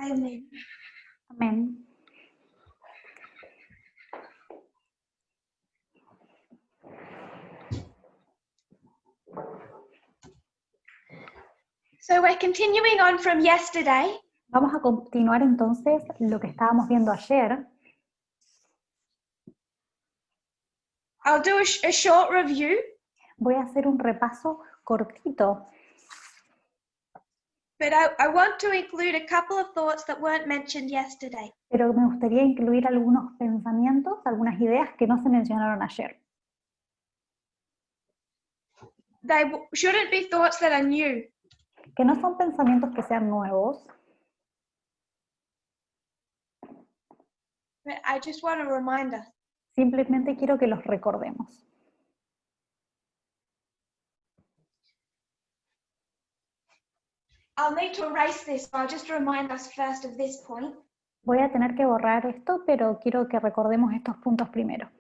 Amen. Amén. So we're continuing on from yesterday. Vamos a continuar entonces lo que estábamos viendo ayer. I'll do a short review, Voy a hacer un repaso cortito, but I want to include a couple of thoughts that weren't mentioned yesterday. pero me gustaría incluir algunos pensamientos, algunas ideas que no se mencionaron ayer. They shouldn't be thoughts that are new. Que no son pensamientos que sean nuevos, But I just want a reminder. simplemente quiero que los recordemos. I'll need to erase this, so I'll just remind us first of this point. Voy a tener que borrar esto, pero quiero que recordemos estos puntos primero.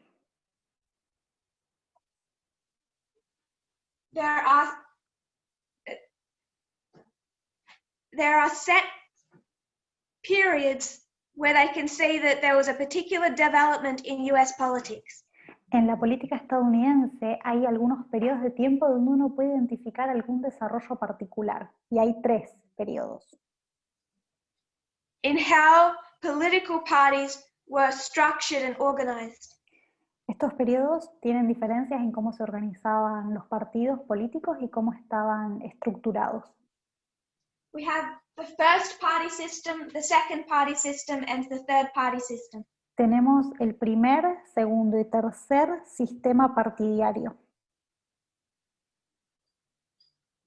There are set periods where they can see that there was a particular development in US politics. En la política estadounidense hay algunos periodos de tiempo donde uno puede identificar algún desarrollo particular, y hay 3 periodos. In how political parties were structured and organized. Estos periodos tienen diferencias en cómo se organizaban los partidos políticos y cómo estaban estructurados. We have the first party system, the second party system, and the third party system. Tenemos el primer, segundo y tercer sistema partidario.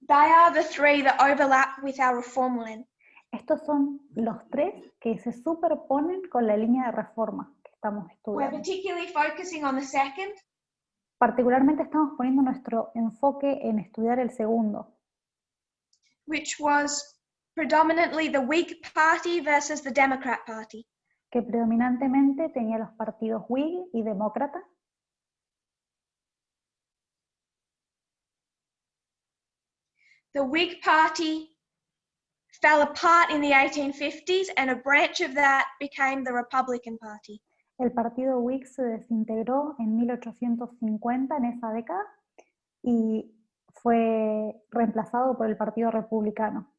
They are the 3 that overlap with our reform line. Estos son los 3 que se superponen con la línea de reforma que estamos We're estudiando. particularly focusing on the second. Particularmente estamos poniendo nuestro enfoque en estudiar el segundo, Which was predominantly the Whig Party versus the Democrat Party. que predominantemente tenía los partidos Whig y demócrata. The Whig Party fell apart in the 1850s, and a branch of that became the Republican Party. El partido Whig se desintegró en 1850, en esa década, y fue reemplazado por el Partido Republicano.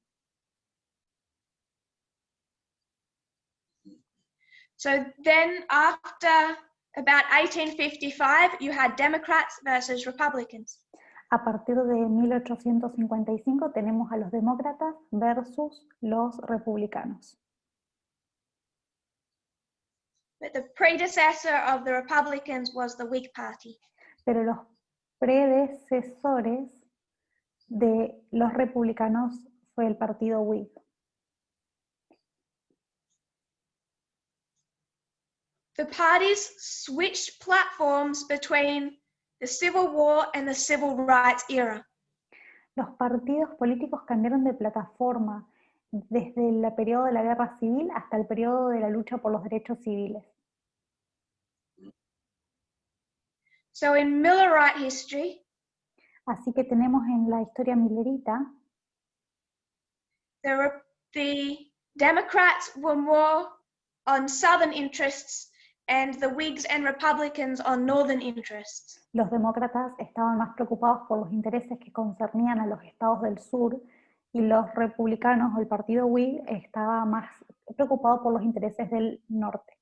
So then after about 1855, you had Democrats versus Republicans. A partir de 1855 tenemos a los demócratas versus los republicanos. But the predecessor of the Republicans was the Whig Party. Pero los predecesores de los republicanos fue el partido Whig. The parties switched platforms between the Civil War and the Civil Rights era. Los partidos políticos cambiaron de plataforma desde el periodo de la Guerra Civil hasta el periodo de la lucha por los derechos civiles. So in Millerite history, Así que tenemos en la historia millerita the Democrats were more on Southern interests and the Whigs and Republicans on Northern interests. los demócratas estaban más preocupados por los intereses que concernían a los estados del sur y los republicanos, o el partido Whig, estaba más preocupado por los intereses del norte.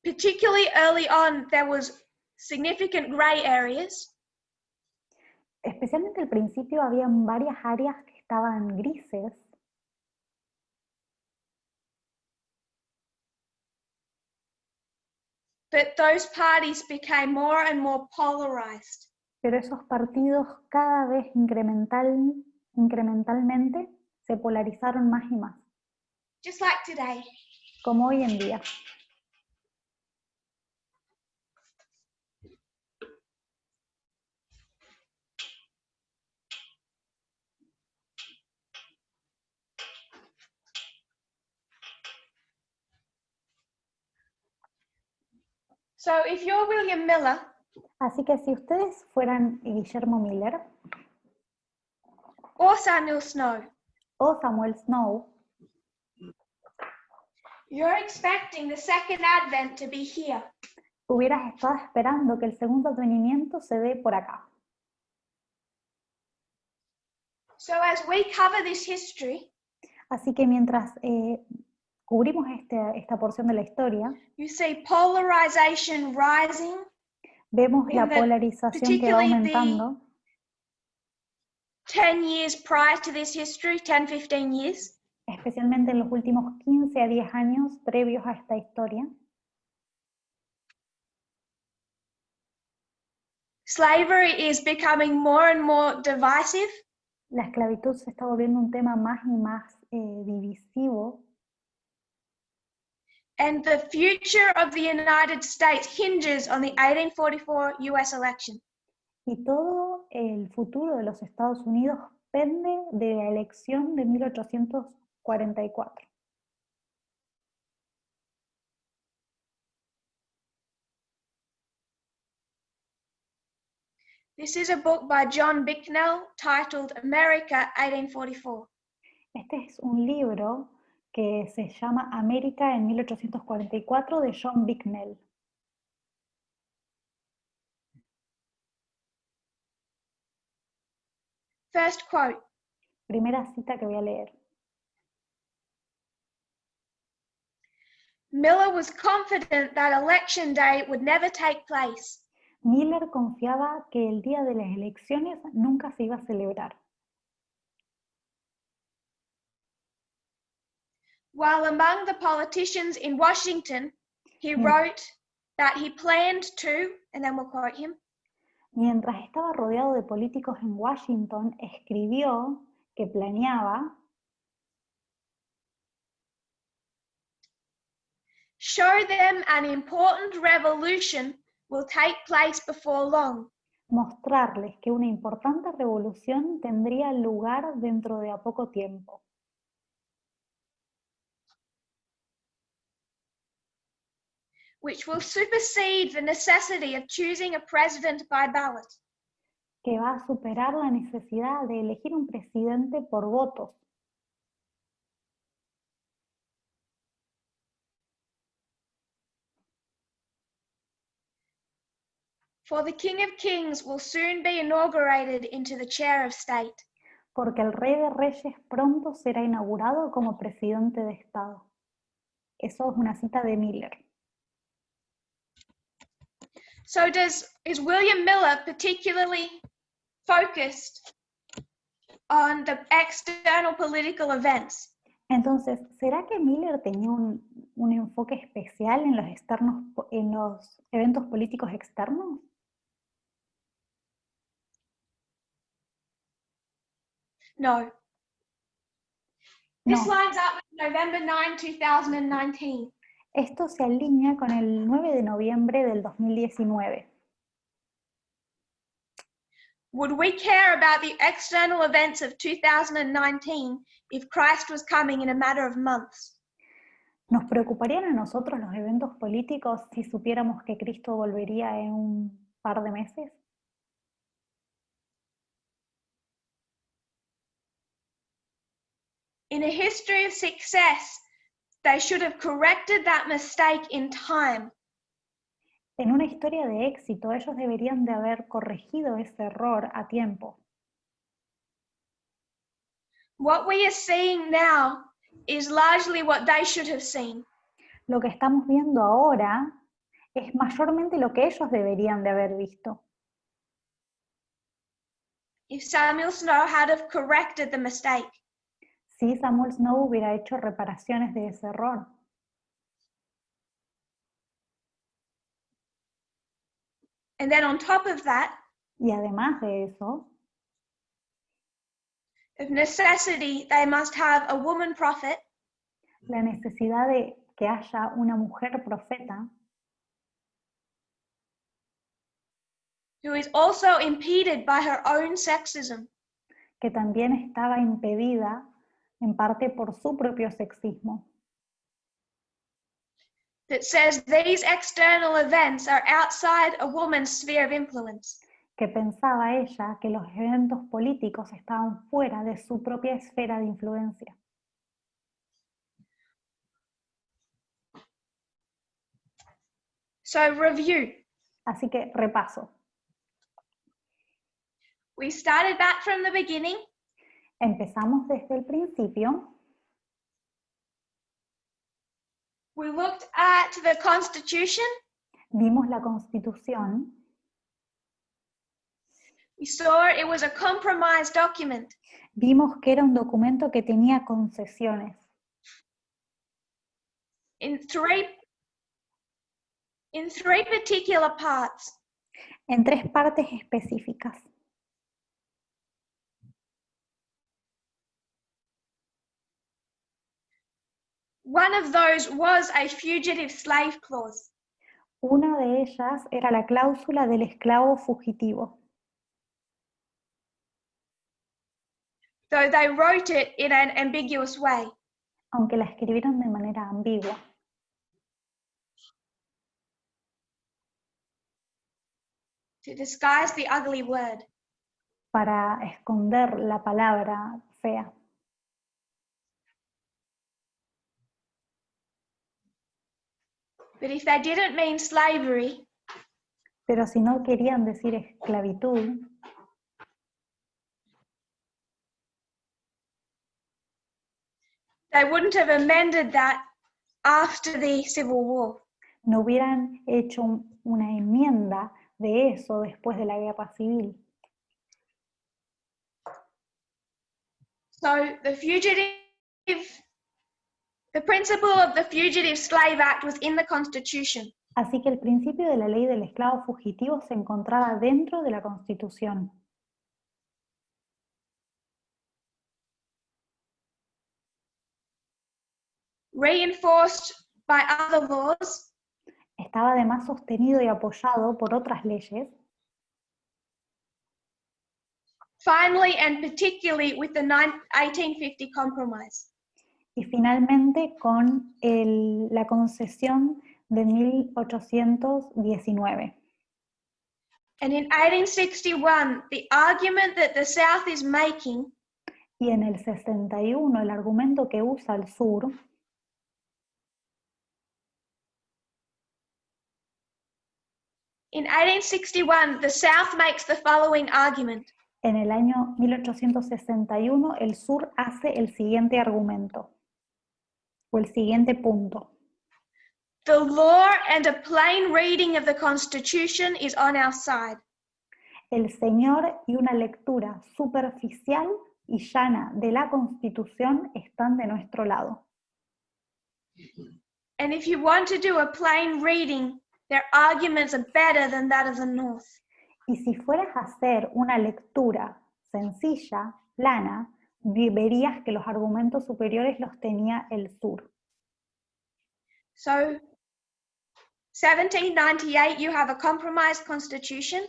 Particularly early on, there was significant gray areas. Especialmente al principio habían varias áreas que estaban grises, But those parties became more and more polarized. pero esos partidos cada vez incrementalmente se polarizaron más y más, Just like today. como hoy en día. So if you're William Miller, Así que si ustedes fueran Guillermo Miller or Samuel Snow, o Samuel Snow, you're expecting the second advent to be here. hubieras estado esperando que el segundo advenimiento se dé por acá. So as we cover this history, Así que mientras cubrimos esta porción de la historia, you see polarization rising, vemos la in the- polarización que va particularly aumentando, 10 years prior to this history, 10, 15 years. especialmente en los últimos 15 a 10 años previos a esta historia. Slavery is becoming more and more divisive, La esclavitud se está volviendo un tema más y más divisivo, and the future of the United States hinges on the 1844 US election. y todo el futuro de los Estados Unidos pende de la elección de 1844. This is a book by John Bicknell titled America 1844. Este es un libro que se llama América en 1844 de John Bicknell. First quote, Primera cita que voy a leer. Miller was confident that election day would never take place. Miller confiaba que el día de las elecciones nunca se iba a celebrar. While among the politicians in Washington, he wrote that he planned to, and then we'll quote him, Mientras estaba rodeado de políticos en Washington, escribió que planeaba show them an important revolution will take place before long. mostrarles que una importante revolución tendría lugar dentro de a poco tiempo, which will supersede the necessity of choosing a president by ballot. que va a superar la necesidad de elegir un presidente por votos, For the King of Kings will soon be inaugurated into the chair of state. porque el Rey de Reyes pronto será inaugurado como presidente de Estado. Eso es una cita de Miller. So is William Miller particularly focused on the external political events? Entonces, ¿será que Miller tenía un enfoque especial en los eventos políticos externos? No. This No. lines up with November 9, 2019. Esto se alinea con el 9 de noviembre del 2019. Would we care about the external events of 2019 if Christ was coming in a matter of months? ¿Nos preocuparían a nosotros los eventos políticos si supiéramos que Cristo volvería en un par de meses? In a history of success, they should have corrected that mistake in time. En una historia de éxito, ellos deberían de haber corregido ese error a tiempo. What we are seeing now is largely what they should have seen. Lo que estamos viendo ahora es mayormente lo que ellos deberían de haber visto. If Samuel Snow had have corrected the mistake. Si Samuel Snow hubiera hecho reparaciones de ese error. And then on top of that, y además de eso, of necessity, they must have a woman prophet la necesidad de que haya una mujer profeta who is also impeded by her own sexism. que también estaba impedida en parte por su propio sexismo. that says these external events are outside a woman's sphere of influence. que pensaba ella que los eventos políticos estaban fuera de su propia esfera de influencia. So review. Así que repaso. We started back from the beginning. Empezamos desde el principio. We looked at the Constitution. Vimos la Constitución. We saw it was a compromise document. Vimos que era un documento que tenía concesiones. In three particular parts. En 3 partes específicas. One of those was a fugitive slave clause. Una de ellas era la cláusula del esclavo fugitivo. Though they wrote it in an ambiguous way. Aunque la escribieron de manera ambigua. To disguise the ugly word. Para esconder la palabra fea. But if they didn't mean slavery, pero si no querían decir esclavitud, they wouldn't have amended that after the Civil War. No hubieran hecho una enmienda de eso después de la guerra civil. So the principle of the Fugitive Slave Act was in the Constitution. Así que el principio de la ley del esclavo fugitivo se encontraba dentro de la Constitución. Reinforced by other laws. Estaba además sostenido y apoyado por otras leyes. Finally and particularly with the 1850 Compromise. Y finalmente con la concesión de 1819. And in 1861, the argument that the South is making. Y en el 61, el argumento que usa el sur. In 1861, the South makes the following argument. En el año 1861, el sur hace el siguiente argumento, o el siguiente punto. The law and a plain reading of the Constitution is on our side. El Señor y una lectura superficial y llana de la Constitución están de nuestro lado. And if you want to do a plain reading, their arguments are better than that of the North. Y si fueras a hacer una lectura sencilla, plana, verías que los argumentos superiores los tenía el sur. So, 1798, you have a compromised constitution.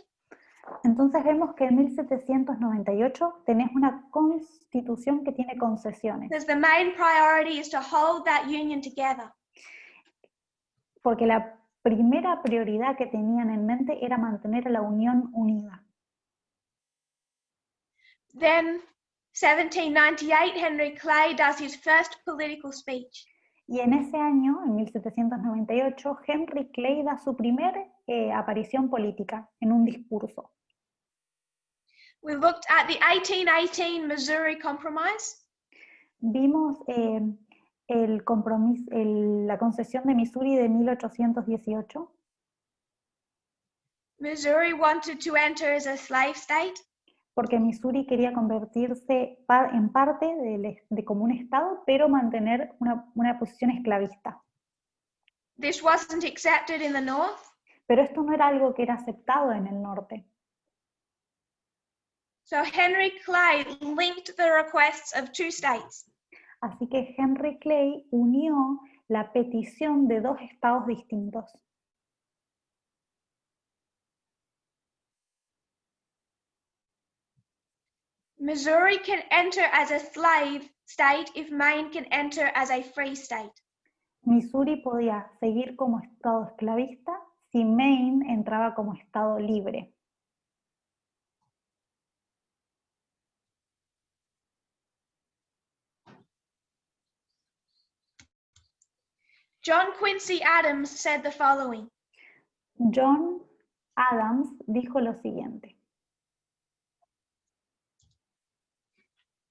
Entonces vemos que en 1798 tenés una constitución que tiene concesiones. Because the main priority is to hold that union together. Porque la primera prioridad que tenían en mente era mantener a la Unión unida. Then, 1798, Henry Clay does his first political speech. Y en ese año, en 1798, Henry Clay da su primera aparición política en un discurso. We looked at the 1818 Missouri Compromise. Vimos la concesión de Missouri de 1818. Missouri wanted to enter as a slave state. Porque Missouri quería convertirse en parte como un estado, pero mantener una posición esclavista. This wasn't accepted in the North. Pero esto no era algo que era aceptado en el norte. So Henry Clay linked the requests of 2 states. Así que Henry Clay unió la petición de 2 estados distintos. Missouri can enter as a slave state if Maine can enter as a free state. Missouri podía seguir como estado esclavista si Maine entraba como estado libre. John Quincy Adams said the following. John Adams dijo lo siguiente.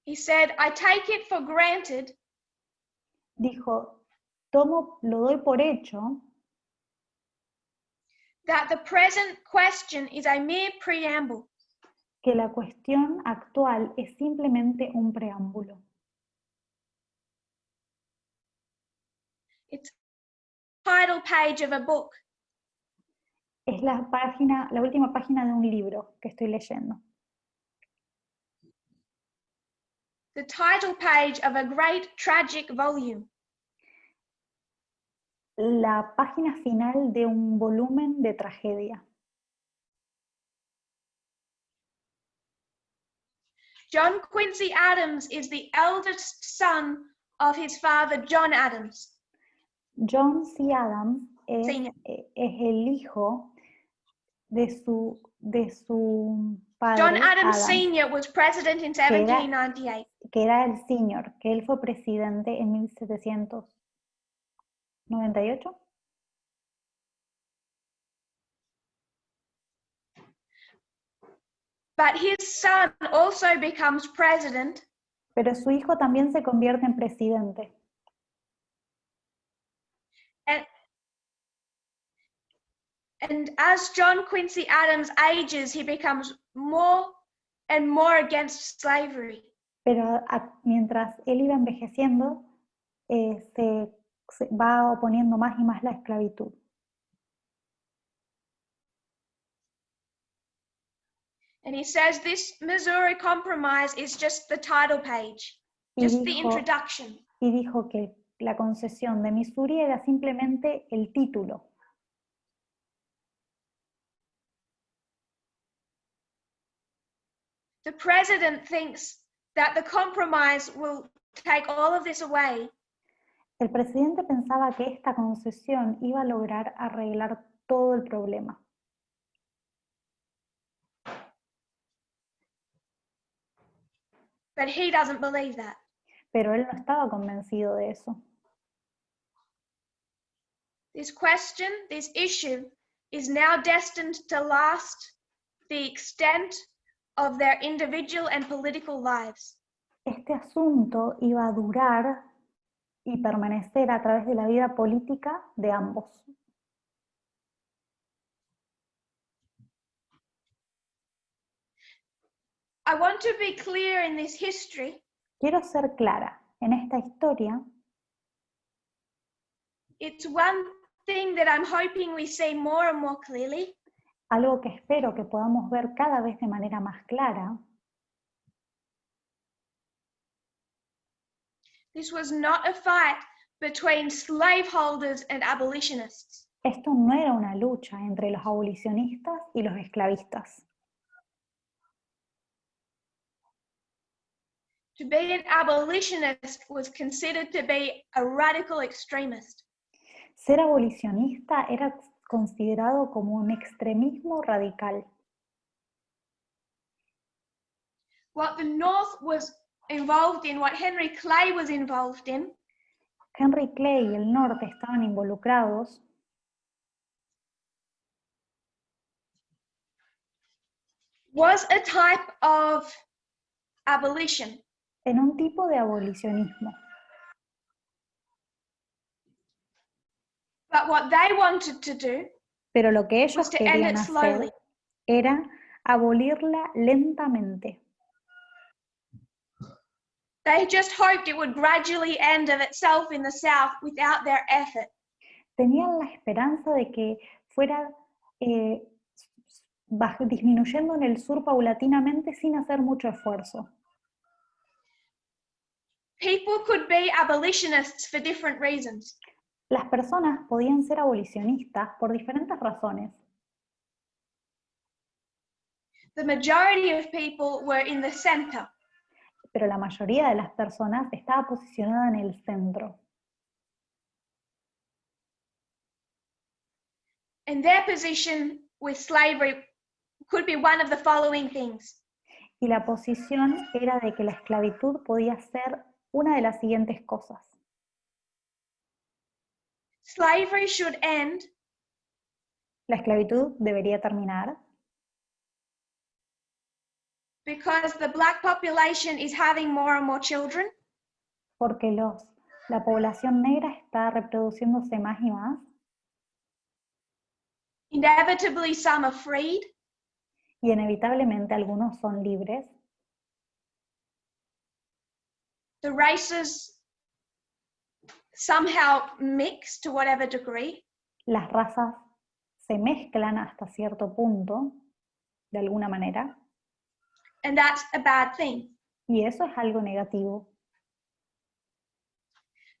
He said, I take it for granted Dijo, lo doy por hecho that the present question is a mere preamble. que la cuestión actual es simplemente un preámbulo. It's the title page of a book. Es la última página de un libro que estoy leyendo. The title page of a great tragic volume. La página final de un volumen de tragedia. John Quincy Adams is the eldest son of his father, John Adams. John C. Adams es el hijo de su padre. John Adams Sr. was president in 1798. Que era el senior, que él fue presidente en 1798. But his son also becomes president. Pero su hijo también se convierte en presidente. And as John Quincy Adams ages, he becomes more and more against slavery. Pero mientras él iba envejeciendo, se va oponiendo más y más la esclavitud. And he says this Missouri Compromise is just the title page, just the introduction. Y dijo que la concesión de Missouri era simplemente el título. The president thinks that the compromise will take all of this away. El presidente pensaba que esta concesión iba a lograr arreglar todo el problema. But he doesn't believe that. Pero él no estaba convencido de eso. This question, this issue, is now destined to last the extent of their individual and political lives. Este asunto iba a durar y permanecer a través de la vida política de ambos. I want to be clear in this history. Quiero ser clara, en esta historia, it's one thing that I'm hoping we see more and more clearly. Algo que espero que podamos ver cada vez de manera más clara. This was not a fight between slaveholders and abolitionists. Esto no era una lucha entre los abolicionistas y los esclavistas. To be an abolitionist was considered to be a radical extremist. Ser abolicionista era considerado como un extremismo radical. What the North was involved in, what Henry Clay was involved in, Henry Clay y el norte estaban involucrados was a type of abolition. En un tipo de abolicionismo. But what they wanted to do Pero lo que ellos querían hacer era abolirla lentamente. They just hoped it would gradually end of itself in the South without their effort. Tenían la esperanza de que fuera disminuyendo en el sur paulatinamente sin hacer mucho esfuerzo. People could be abolitionists for different reasons. Las personas podían ser abolicionistas por diferentes razones. The majority of people were in the center. Pero la mayoría de las personas estaba posicionada en el centro. And their position with slavery could be one of the following things. Y la posición era de que la esclavitud podía ser una de las siguientes cosas. Slavery should end La esclavitud debería terminar because the black population is having more and more children. porque la población negra está reproduciéndose más y más. Inevitably, some are freed. Y inevitablemente algunos son libres. The races somehow mix to whatever degree. Las razas se mezclan hasta cierto punto, de alguna manera, And that's a bad thing. y eso es algo negativo.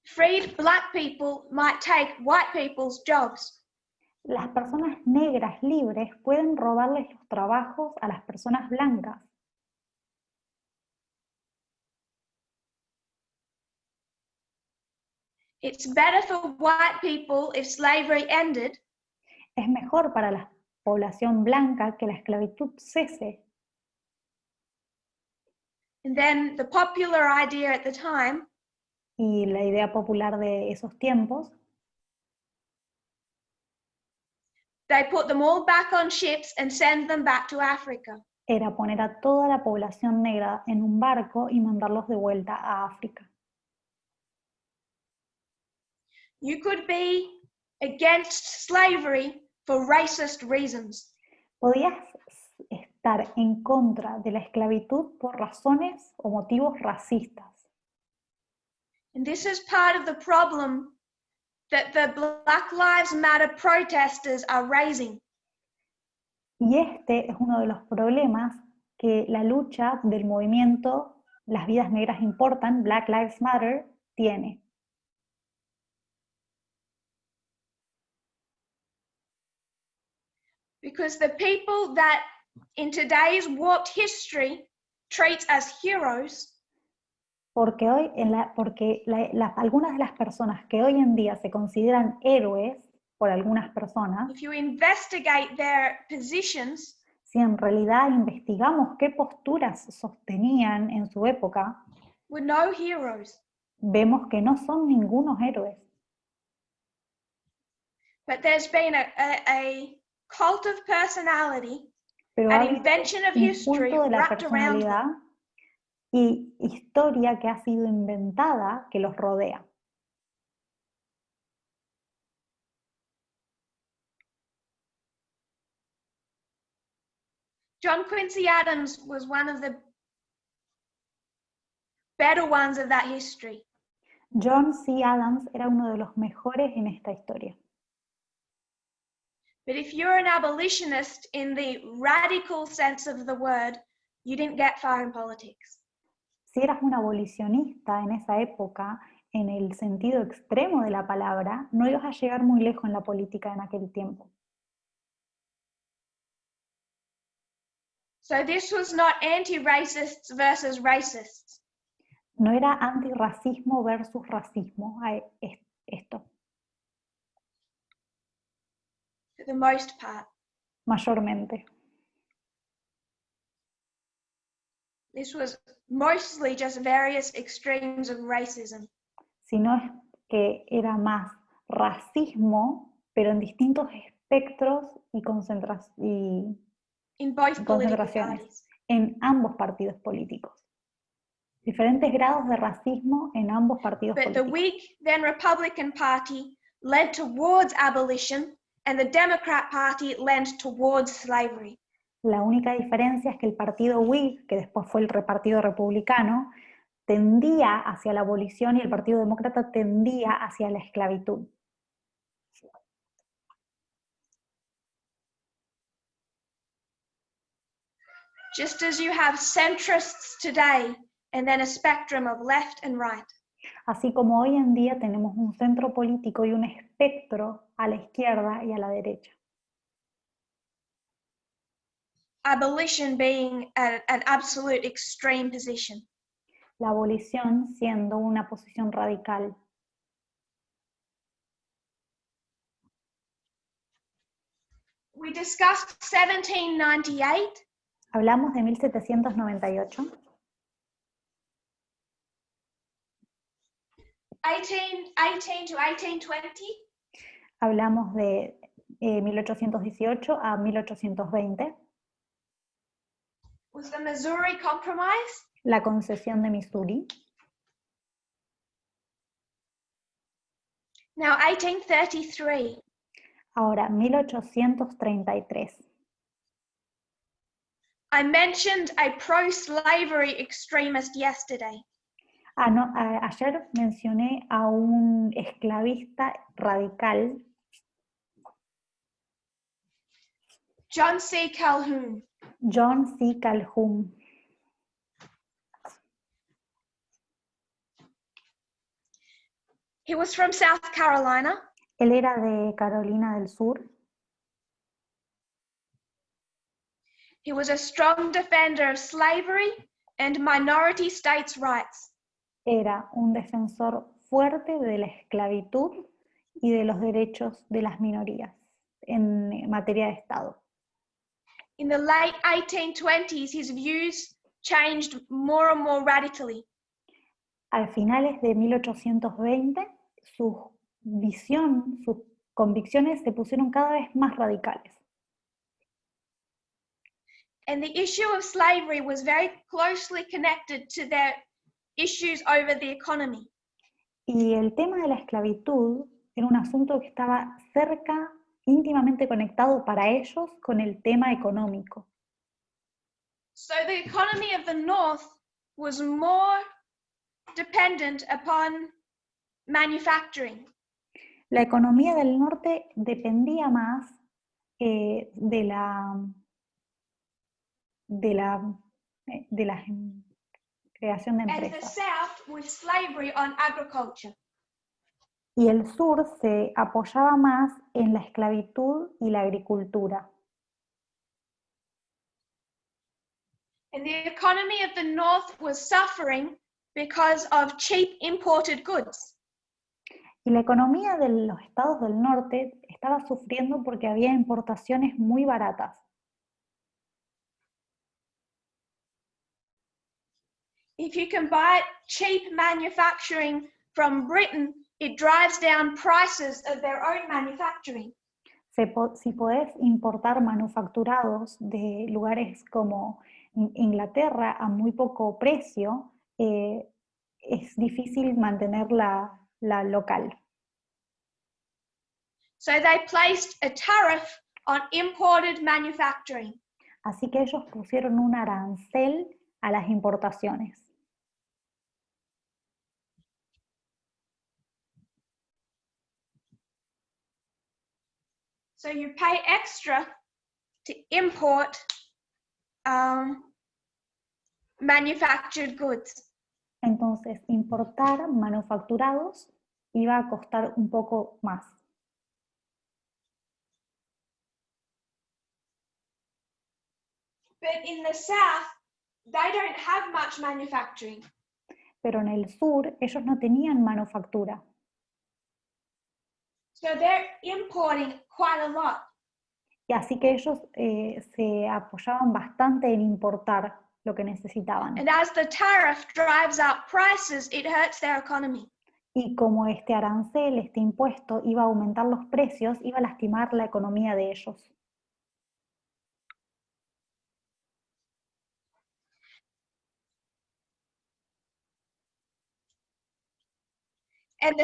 Freed black people might take white people's jobs. Las personas negras libres pueden robarles los trabajos a las personas blancas. It's better for white people if slavery ended Es mejor para la población blanca que la esclavitud cese. and then the popular idea at the time Y la idea popular de esos tiempos, they put them all back on ships and send them back to Africa. era poner a toda la población negra en un barco y mandarlos de vuelta a África. You could be against slavery for racist reasons. Podías estar en contra de la esclavitud por razones o motivos racistas. And this is part of the problem that the Black Lives Matter protesters are raising. Y este es uno de los problemas que la lucha del movimiento Las vidas negras importan, Black Lives Matter, tiene. Because the people that in today's warped history treats as heroes Porque hoy, algunas de las personas que hoy en día se consideran héroes por algunas personas, if you investigate their positions, si en realidad investigamos qué posturas sostenían en su época, were no heroes. vemos que no son ningunos héroes. But there's been a cult of personality, Pero an hay invention of un history culto de la wrapped around them. personalidad y historia que ha sido inventada que los rodea. John Quincy Adams was one of the better ones of that history. John C. Adams era uno de los mejores en esta historia. But if you're an abolitionist in the radical sense of the word, you didn't get far in politics. Si eras un abolicionista en esa época, en el sentido extremo de la palabra, no ibas a llegar muy lejos en la política en aquel tiempo. So this was not anti-racists versus racists. No era antirracismo versus racismo, esto, For the most part. mayormente. This was mostly just various extremes of racism. Sino es que era más racismo, pero en distintos espectros y In both political concentraciones, parties. en ambos partidos políticos. Diferentes grados de racismo en ambos partidos But the políticos. Whig, then Republican Party, led towards abolition, and the Democrat Party led towards slavery. La única diferencia es que el partido Whig, que después fue el partido republicano, tendía hacia la abolición y el Partido Demócrata tendía hacia la esclavitud. Just as you have centrists today, and then a spectrum of left and right. Así como hoy en día tenemos un centro político y un espectro a la izquierda y a la derecha. Abolition being an absolute extreme position. La abolición siendo una posición radical. We discussed 1798. Hablamos de 1798. 1818 to 1820. Hablamos de 1818 a 1820. Was the Missouri Compromise. La concesión de Missouri. Now 1833. Ahora, 1833. I mentioned a pro-slavery extremist yesterday. Ayer mencioné a un esclavista radical, John C. Calhoun. John C. Calhoun. He was from South Carolina. Él era de Carolina del Sur. He was a strong defender of slavery and minority states' rights. Era un defensor fuerte de la esclavitud y de los derechos de las minorías en materia de Estado. In the late 1820s, his views changed more and more radically. Al finales de 1820, su visión, sus convicciones se pusieron cada vez más radicales. And the issue of slavery was very closely connected to their issues over the economy. Y el tema de la esclavitud era un asunto que estaba cerca, íntimamente conectado para ellos con el tema económico. So the economy of the North was more dependent upon manufacturing. La economía del norte dependía más de la creación de And the empresas. South with slavery on agriculture. Y el sur se apoyaba más en la esclavitud y la agricultura. And the economy of the North was suffering because of cheap imported goods. Y la economía de los estados del norte estaba sufriendo porque había importaciones muy baratas. If you can buy cheap manufacturing from Britain, it drives down prices of their own manufacturing. Si podés importar manufacturados de lugares como Inglaterra a muy poco precio, es difícil mantener la local. So they placed a tariff on imported manufacturing. Así que ellos pusieron un arancel a las importaciones. So you pay extra to import manufactured goods. Entonces, importar manufacturados iba a costar un poco más. But in the South, they don't have much manufacturing. Pero en el sur, ellos no tenían manufactura. So they're importing quite a lot. Y así que ellos se apoyaban bastante en importar lo que necesitaban. And as the tariff drives up prices, it hurts their economy. Y como este arancel, este impuesto, iba a aumentar los precios, iba a lastimar la economía de ellos. And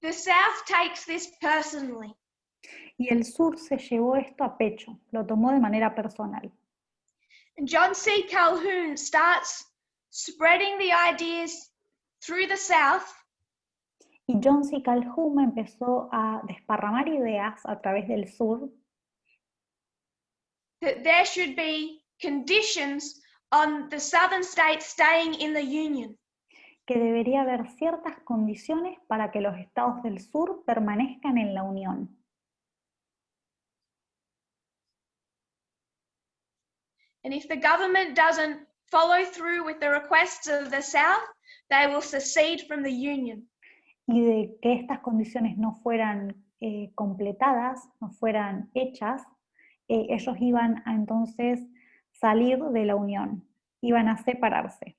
the South takes this personally. Y el sur se llevó esto a pecho, lo tomó de manera personal. And John C. Calhoun starts spreading the ideas through the South. Y John C. Calhoun empezó a desparramar ideas a través del sur That there should be conditions on the southern states staying in the Union. que debería haber ciertas condiciones para que los estados del sur permanezcan en la Unión. And if the government doesn't follow through with the requests of the South, they will secede from the Union. Y de que estas condiciones no fueran completadas, no fueran hechas, ellos iban a entonces salir de la unión, iban a separarse.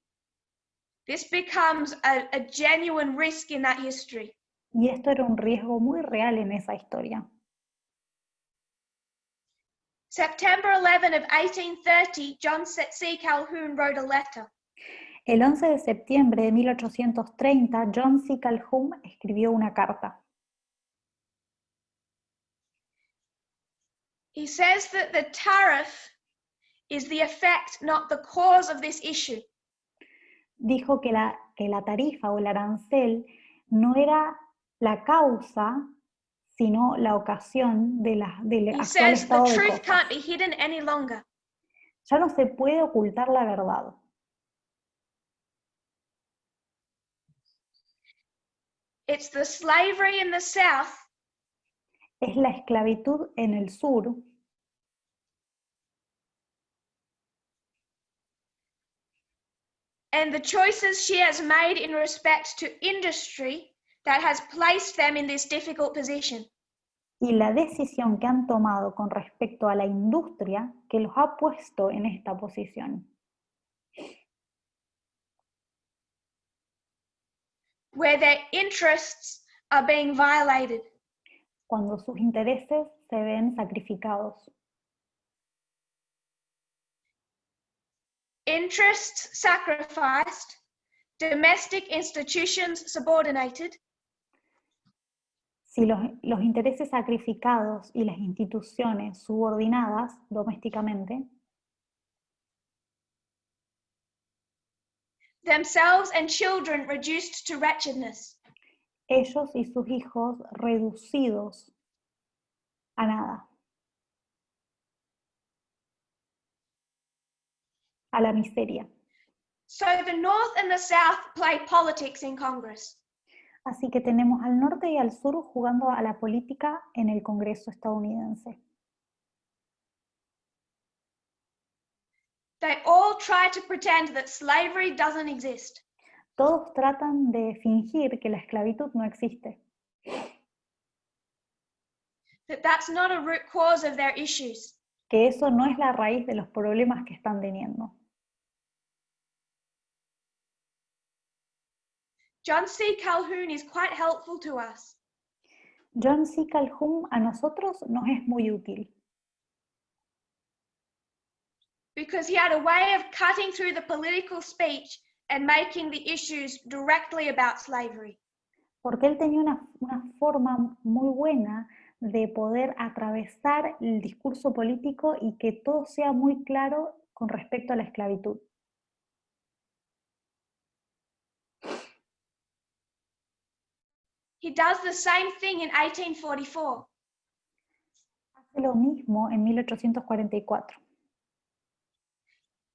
This becomes a genuine risk in that history. Y esto era un riesgo muy real en esa historia. September 11 of 1830, John C. Calhoun wrote a letter. El 11 de septiembre de 1830, John C. Calhoun escribió una carta. He says that the tariff is the effect, not the cause of this issue. Dijo que la tarifa o el arancel no era la causa, sino la ocasión del actual estado de cosas. Can't be hidden any longer. Ya no se puede ocultar la verdad. It's the slavery in the South Es la esclavitud en el sur and the choices she has made in respect to industry that has placed them in this difficult position. y la decisión que han tomado con respecto a la industria que los ha puesto en esta posición. Where their interests are being violated. Cuando sus intereses se ven sacrificados. Interests sacrificed, domestic institutions subordinated. Si los intereses sacrificados y las instituciones subordinadas domésticamente, themselves and children reduced to wretchedness. Ellos y sus hijos reducidos a nada, a la miseria. So the North and the South play politics in Congress. Así que tenemos al norte y al sur jugando a la política en el Congreso estadounidense. They all try to pretend that slavery doesn't exist. Todos tratan de fingir que la esclavitud no existe. That that's not a root cause of their issues. Que eso no es la raíz de los problemas que están teniendo. John C. Calhoun is quite helpful to us. John C. Calhoun a nosotros nos es muy útil. Because he had a way of cutting through the political speech and making the issues directly about slavery. Porque él tenía una forma muy buena de poder atravesar el discurso político y que todo sea muy claro con respecto a la esclavitud. He does the same thing in 1844. Hace lo mismo en 1844.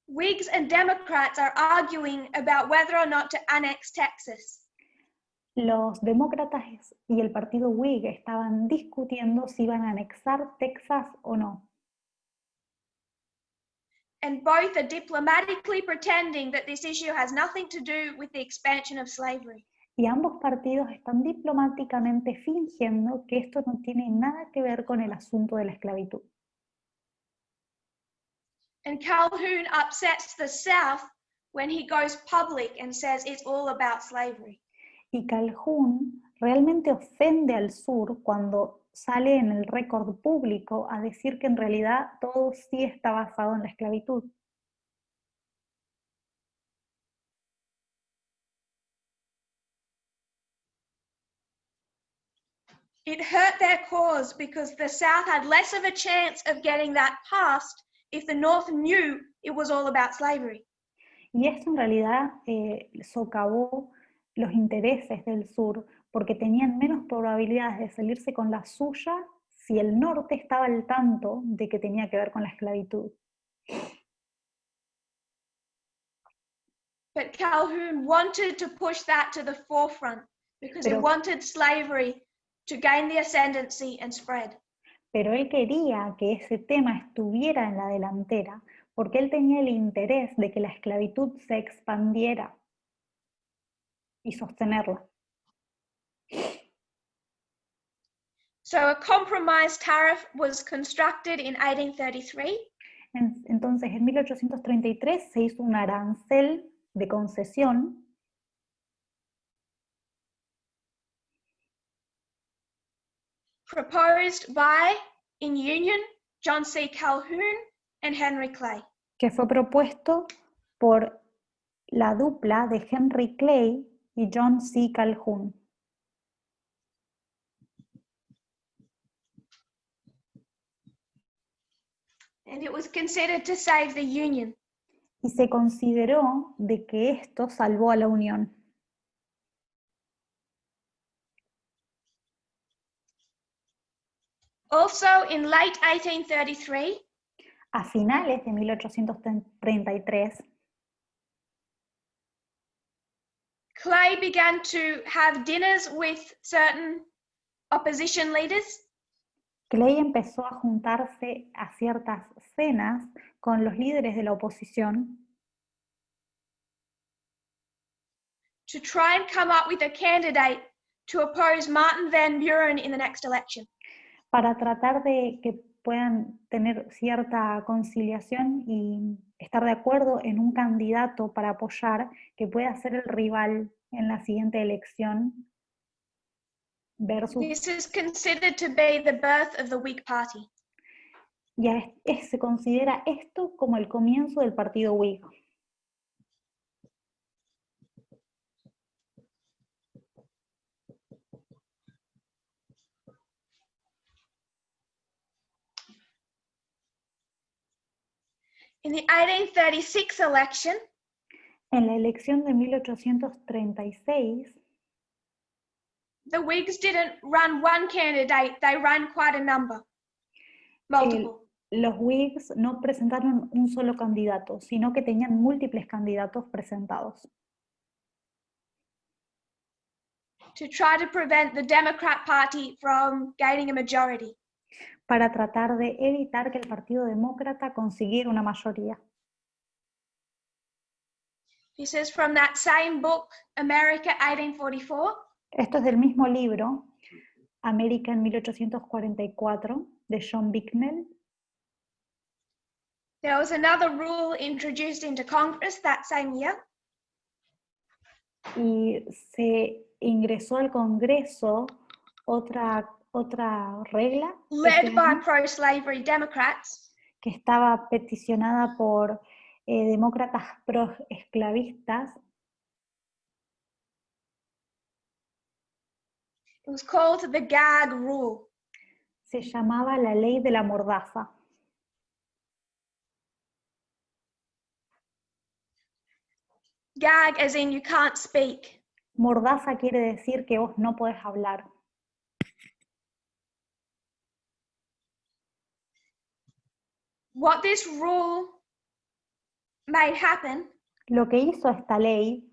Whigs and Democrats are arguing about whether or not to annex Texas. Los demócratas y el partido Whig estaban discutiendo si iban a anexar Texas o no. And both are diplomatically pretending that this issue has nothing to do with the expansion of slavery. Y ambos partidos están diplomáticamente fingiendo que esto no tiene nada que ver con el asunto de la esclavitud. And Calhoun upsets the South when he goes public and says it's all about slavery. Y Calhoun realmente ofende al sur cuando sale en el récord público a decir que en realidad todo sí está basado en la esclavitud. It hurt their cause because the South had less of a chance of getting that passed if the North knew it was all about slavery. Y esto en realidad socavó los intereses del sur porque tenían menos probabilidades de salirse con la suya si el norte estaba al tanto de que tenía que ver con la esclavitud. But Calhoun wanted to push that to the forefront because he wanted slavery to gain the ascendancy and spread. Pero él quería que ese tema estuviera en la delantera porque él tenía el interés de que la esclavitud se expandiera y sostenerla. So a compromise tariff was constructed in 1833. Entonces, en 1833 se hizo un arancel de concesión proposed by, in union, John C. Calhoun and Henry Clay. que fue propuesto por la dupla de Henry Clay y John C. Calhoun. And it was considered to save the Union. Y se consideró de que esto salvó a la Unión. Also in late 1833, A finales de 1833, Clay began to have dinners with certain opposition leaders. Clay empezó a juntarse a ciertas cenas con los líderes de la oposición to try and come up with a candidate to oppose Martin Van Buren in the next election. para tratar de que puedan tener cierta conciliación y estar de acuerdo en un candidato para apoyar que pueda ser el rival en la siguiente elección versus... This is considered to be the birth of the Whig Party. Y se considera esto como el comienzo del partido Whig. In the 1836 election, en la elección de 1836, the Whigs didn't run one candidate, they ran quite a number, multiple. Los Whigs no presentaron un solo candidato, sino que tenían múltiples candidatos presentados. To try to prevent the Democrat Party from gaining a majority. Para tratar de evitar que el Partido Demócrata consiguiera una mayoría. This is from that same book, America 1844. Esto es del mismo libro, América en 1844, de John Bicknell. There was another rule introduced into Congress that same year. Y se ingresó al Congreso otra regla led by pro-slavery Democrats, que estaba peticionada por demócratas pro-esclavistas. It was called the gag rule. Se llamaba la ley de la mordaza. Gag as in you can't speak. Mordaza quiere decir que vos no podés hablar. What this rule made happen, lo que hizo esta ley,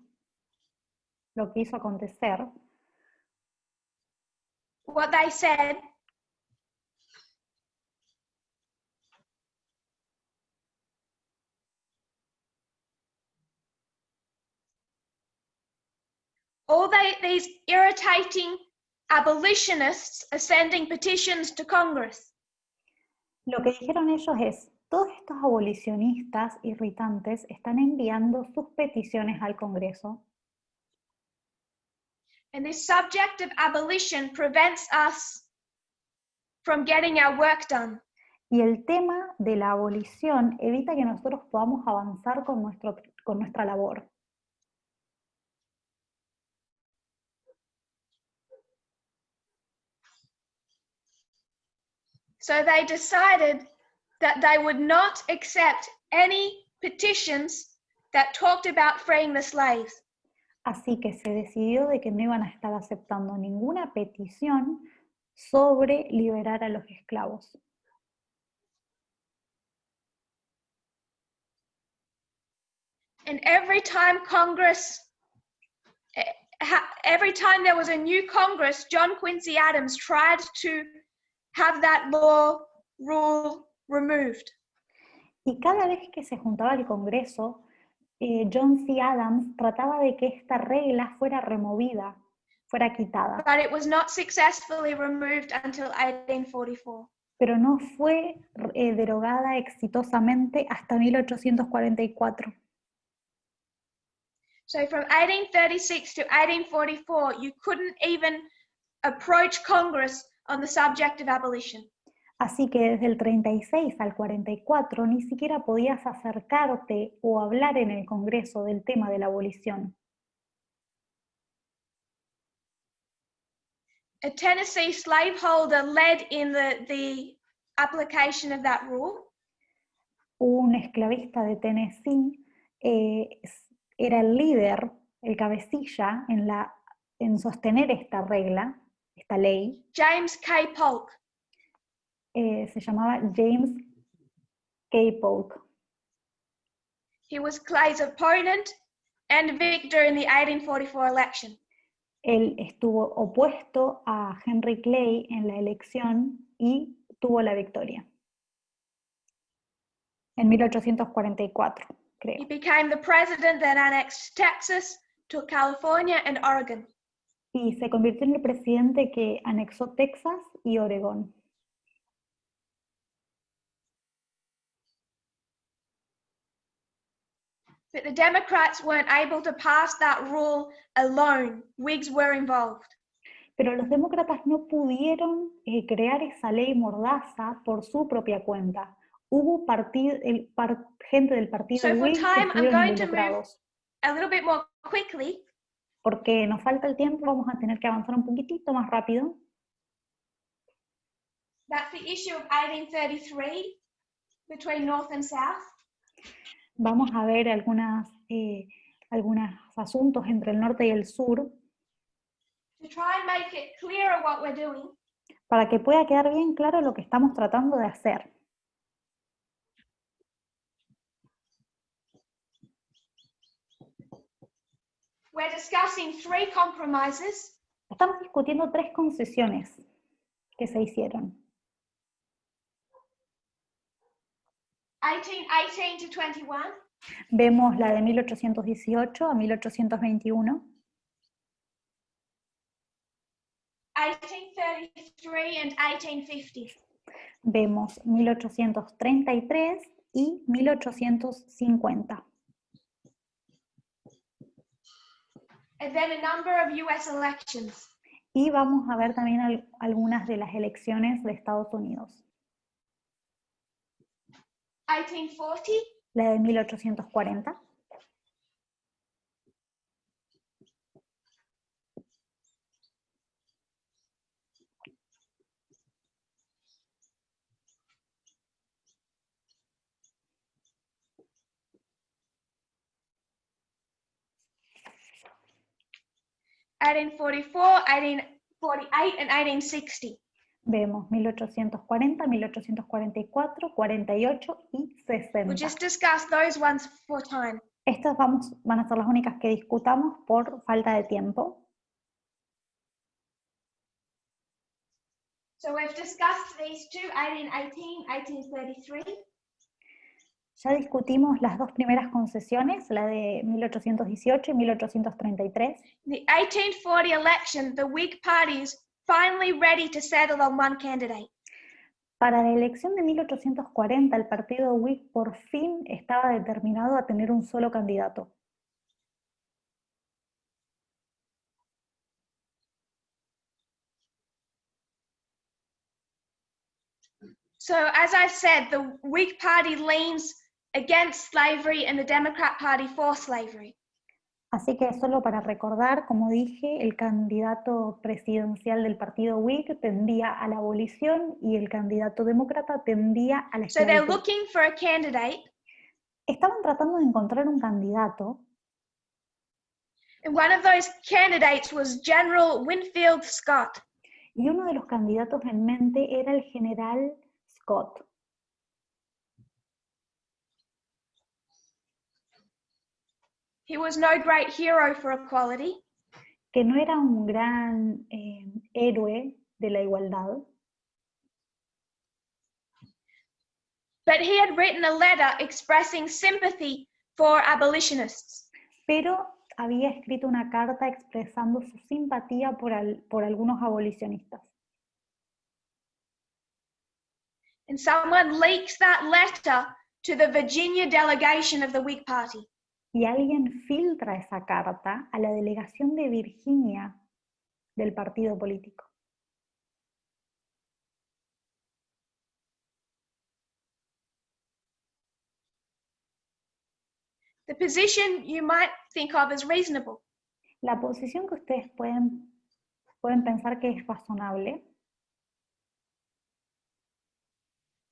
lo que hizo acontecer, what they said, all these irritating abolitionists are sending petitions to Congress. Lo que dijeron ellos es, todos estos abolicionistas irritantes están enviando sus peticiones al Congreso. And this subject of abolition prevents us from getting our work done. Y el tema de la abolición evita que nosotros podamos avanzar con nuestra labor. So they decided that they would not accept any petitions that talked about freeing the slaves. Así que se decidió de que no iban a estar aceptando ninguna petición sobre liberar a los esclavos. And every time there was a new Congress, John Quincy Adams tried to have that rule removed. Y cada vez que se juntaba el Congreso, John C. Adams trataba de que esta regla fuera removida, fuera quitada, but it was not successfully removed until 1844. pero no fue derogada exitosamente hasta 1844. So from 1836 to 1844, you couldn't even approach Congress on the subject of abolition. Así que desde el 36 al 44 ni siquiera podías acercarte o hablar en el Congreso del tema de la abolición. A Tennessee slaveholder led in the application of that rule. Un esclavista de Tennessee era el líder, el cabecilla en sostener esta regla, esta ley. James K. Polk. Se llamaba James K. Polk. He was Clay's opponent and victor in the 1844 election. Él estuvo opuesto a Henry Clay en la elección y tuvo la victoria. En 1844, creo. He became the president that annexed Texas to California and Oregon. Y se convirtió en el presidente que anexó Texas y Oregón. But the Democrats weren't able to pass that rule alone. Whigs were involved. Pero los demócratas no pudieron crear esa ley mordaza por su propia cuenta. Hubo gente del partido Whig que estuvieron involucrados. A little bit more quickly. Porque nos falta el tiempo, vamos a tener que avanzar un poquitito más rápido. That's the issue of 1833 between North and South. Vamos a ver algunos asuntos entre el norte y el sur. To try and make it clearer what we're doing. Para que pueda quedar bien claro lo que estamos tratando de hacer. We're discussing 3 compromises. Estamos discutiendo 3 concesiones que se hicieron. 1818 to 21. Vemos la de 1818 a 1821. 1833 and 1850. Vemos 1833 y 1850. And then a number of US elections. Y vamos a ver también algunas de las elecciones de Estados Unidos. 1840. La de 1840. 1844, 1848, and 1860. Vemos 1840, 1844, 48 y 60. We'll just discuss those ones for time. Estas van a ser las únicas que discutamos por falta de tiempo. So we've discussed these two, 1818, 1833. Ya discutimos las 2 primeras concesiones, la de 1818 y 1833. The 1840 election, the Whig Party is finally ready to settle on one candidate. Para la elección de 1840, el partido Whig por fin estaba determinado a tener un solo candidato. So as I said, the Whig Party leans against slavery and the Democrat Party for slavery. Así que solo para recordar, como dije, el candidato presidencial del partido Whig tendía a la abolición y el candidato demócrata tendía a la So they're esclavitud. looking for a candidate. Estaban tratando de encontrar un candidato. And one of those candidates was General Winfield Scott. Y uno de los candidatos en mente era el general Scott. He was no great hero for equality. Que no era un gran héroe de la igualdad. But he had written a letter expressing sympathy for abolitionists. Pero había escrito una carta expresando su simpatía por algunos abolicionistas. And someone leaks that letter to the Virginia delegation of the Whig Party. Y alguien filtra esa carta a la delegación de Virginia del partido político. The position you might think of as reasonable. La posición que ustedes pueden pensar que es razonable.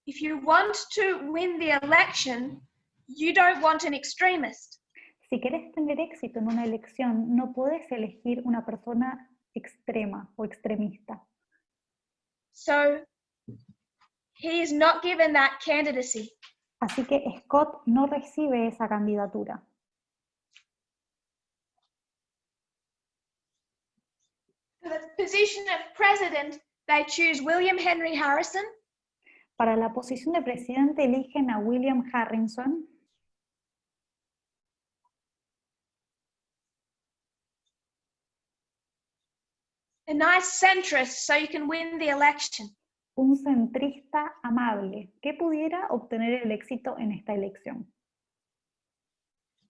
If you want to win the election, you don't want an extremist. Si querés tener éxito en una elección, no podés elegir una persona extrema o extremista. So he is not given that candidacy. Así que Scott no recibe esa candidatura. For the position of president, they choose William Henry Harrison. Para la posición de presidente eligen a William Harrison. A nice centrist, so you can win the election. Un centrista amable que pudiera obtener el éxito en esta elección.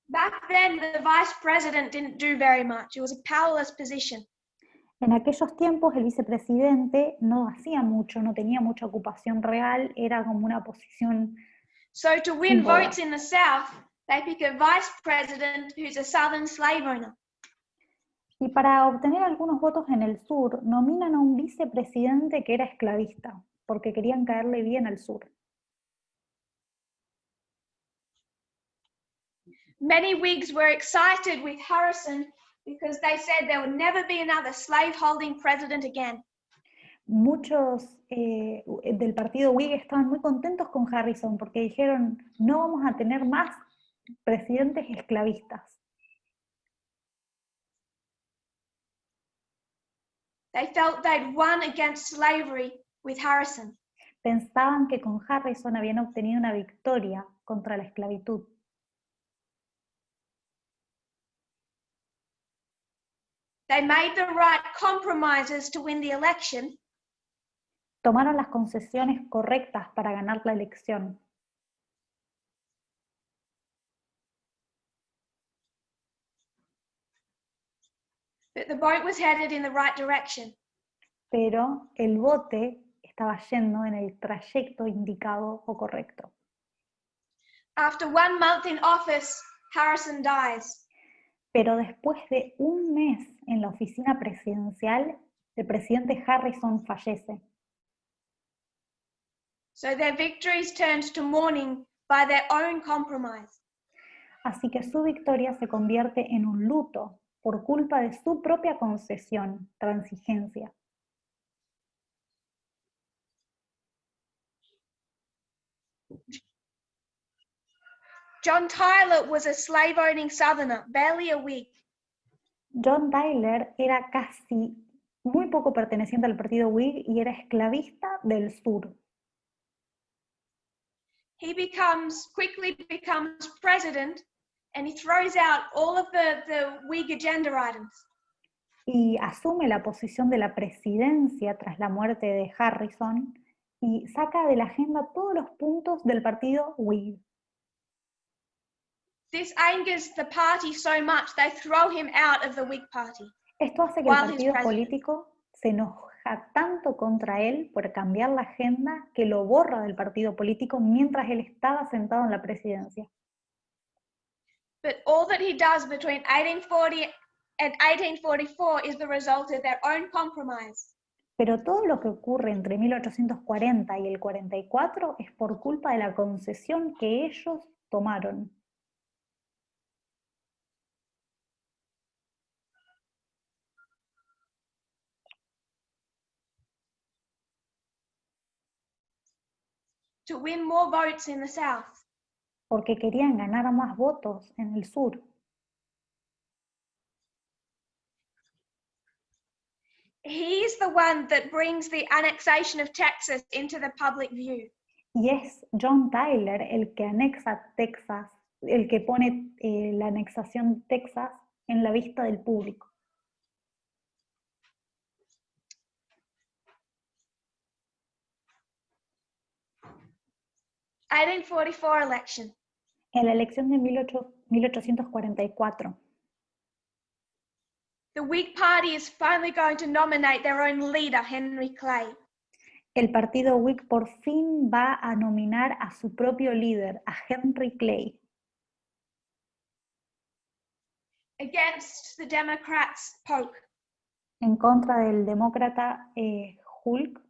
Back then, the vice president didn't do very much. It was a powerless position. En aquellos tiempos el vicepresidente no hacía mucho, no tenía mucha ocupación real, era como una posición. So to win votes in the South, they pick a vice president who's a Southern slave owner. Y para obtener algunos votos en el sur, nominan a un vicepresidente que era esclavista, porque querían caerle bien al sur. Many Whigs were excited with Harrison because they said there would never be another slave-holding president again. Muchos del partido Whig estaban muy contentos con Harrison porque dijeron, no vamos a tener más presidentes esclavistas. They felt they'd won against slavery with Harrison. Pensaban que con Harrison habían obtenido una victoria contra la esclavitud. They made the right compromises to win the election. Tomaron las concesiones correctas para ganar la elección. But the boat was headed in the right direction. Pero el bote estaba yendo en el trayecto indicado o correcto. After 1 month in office, Harrison dies. Pero después de un mes en la oficina presidencial, el presidente Harrison fallece. So their victories turned to mourning by their own compromise. Así que su victoria se convierte en un luto por culpa de su propia concesión, transigencia. John Tyler was a slave-owning Southerner, barely a Whig. John Tyler era casi muy poco perteneciente al partido Whig y era esclavista del sur. He quickly becomes president, and he throws out all of the Whig agenda items. Y asume la posición de la presidencia tras la muerte de Harrison y saca de la agenda todos los puntos del partido Whig. This angers the party so much they throw him out of the Whig Party. Esto hace que el partido político se enoja tanto contra él por cambiar la agenda que lo borra del partido político mientras él estaba sentado en la presidencia. But all that he does between 1840 and 1844 is the result of their own compromise. Pero todo lo que ocurre entre 1840 y el 44 es por culpa de la concesión que ellos tomaron. To win more votes in the South. Porque querían ganar más votos en el sur. He is the one that brings the annexation of Texas into the public view. Y es John Tyler el que anexa Texas, el que pone la anexación de Texas en la vista del público. Election. En la elección de 1844. The Whig Party is finally going to nominate their own leader, Henry Clay. El partido Whig por fin va a nominar a su propio líder, a Henry Clay. Against the Democrats' Polk. En contra del demócrata Hulk.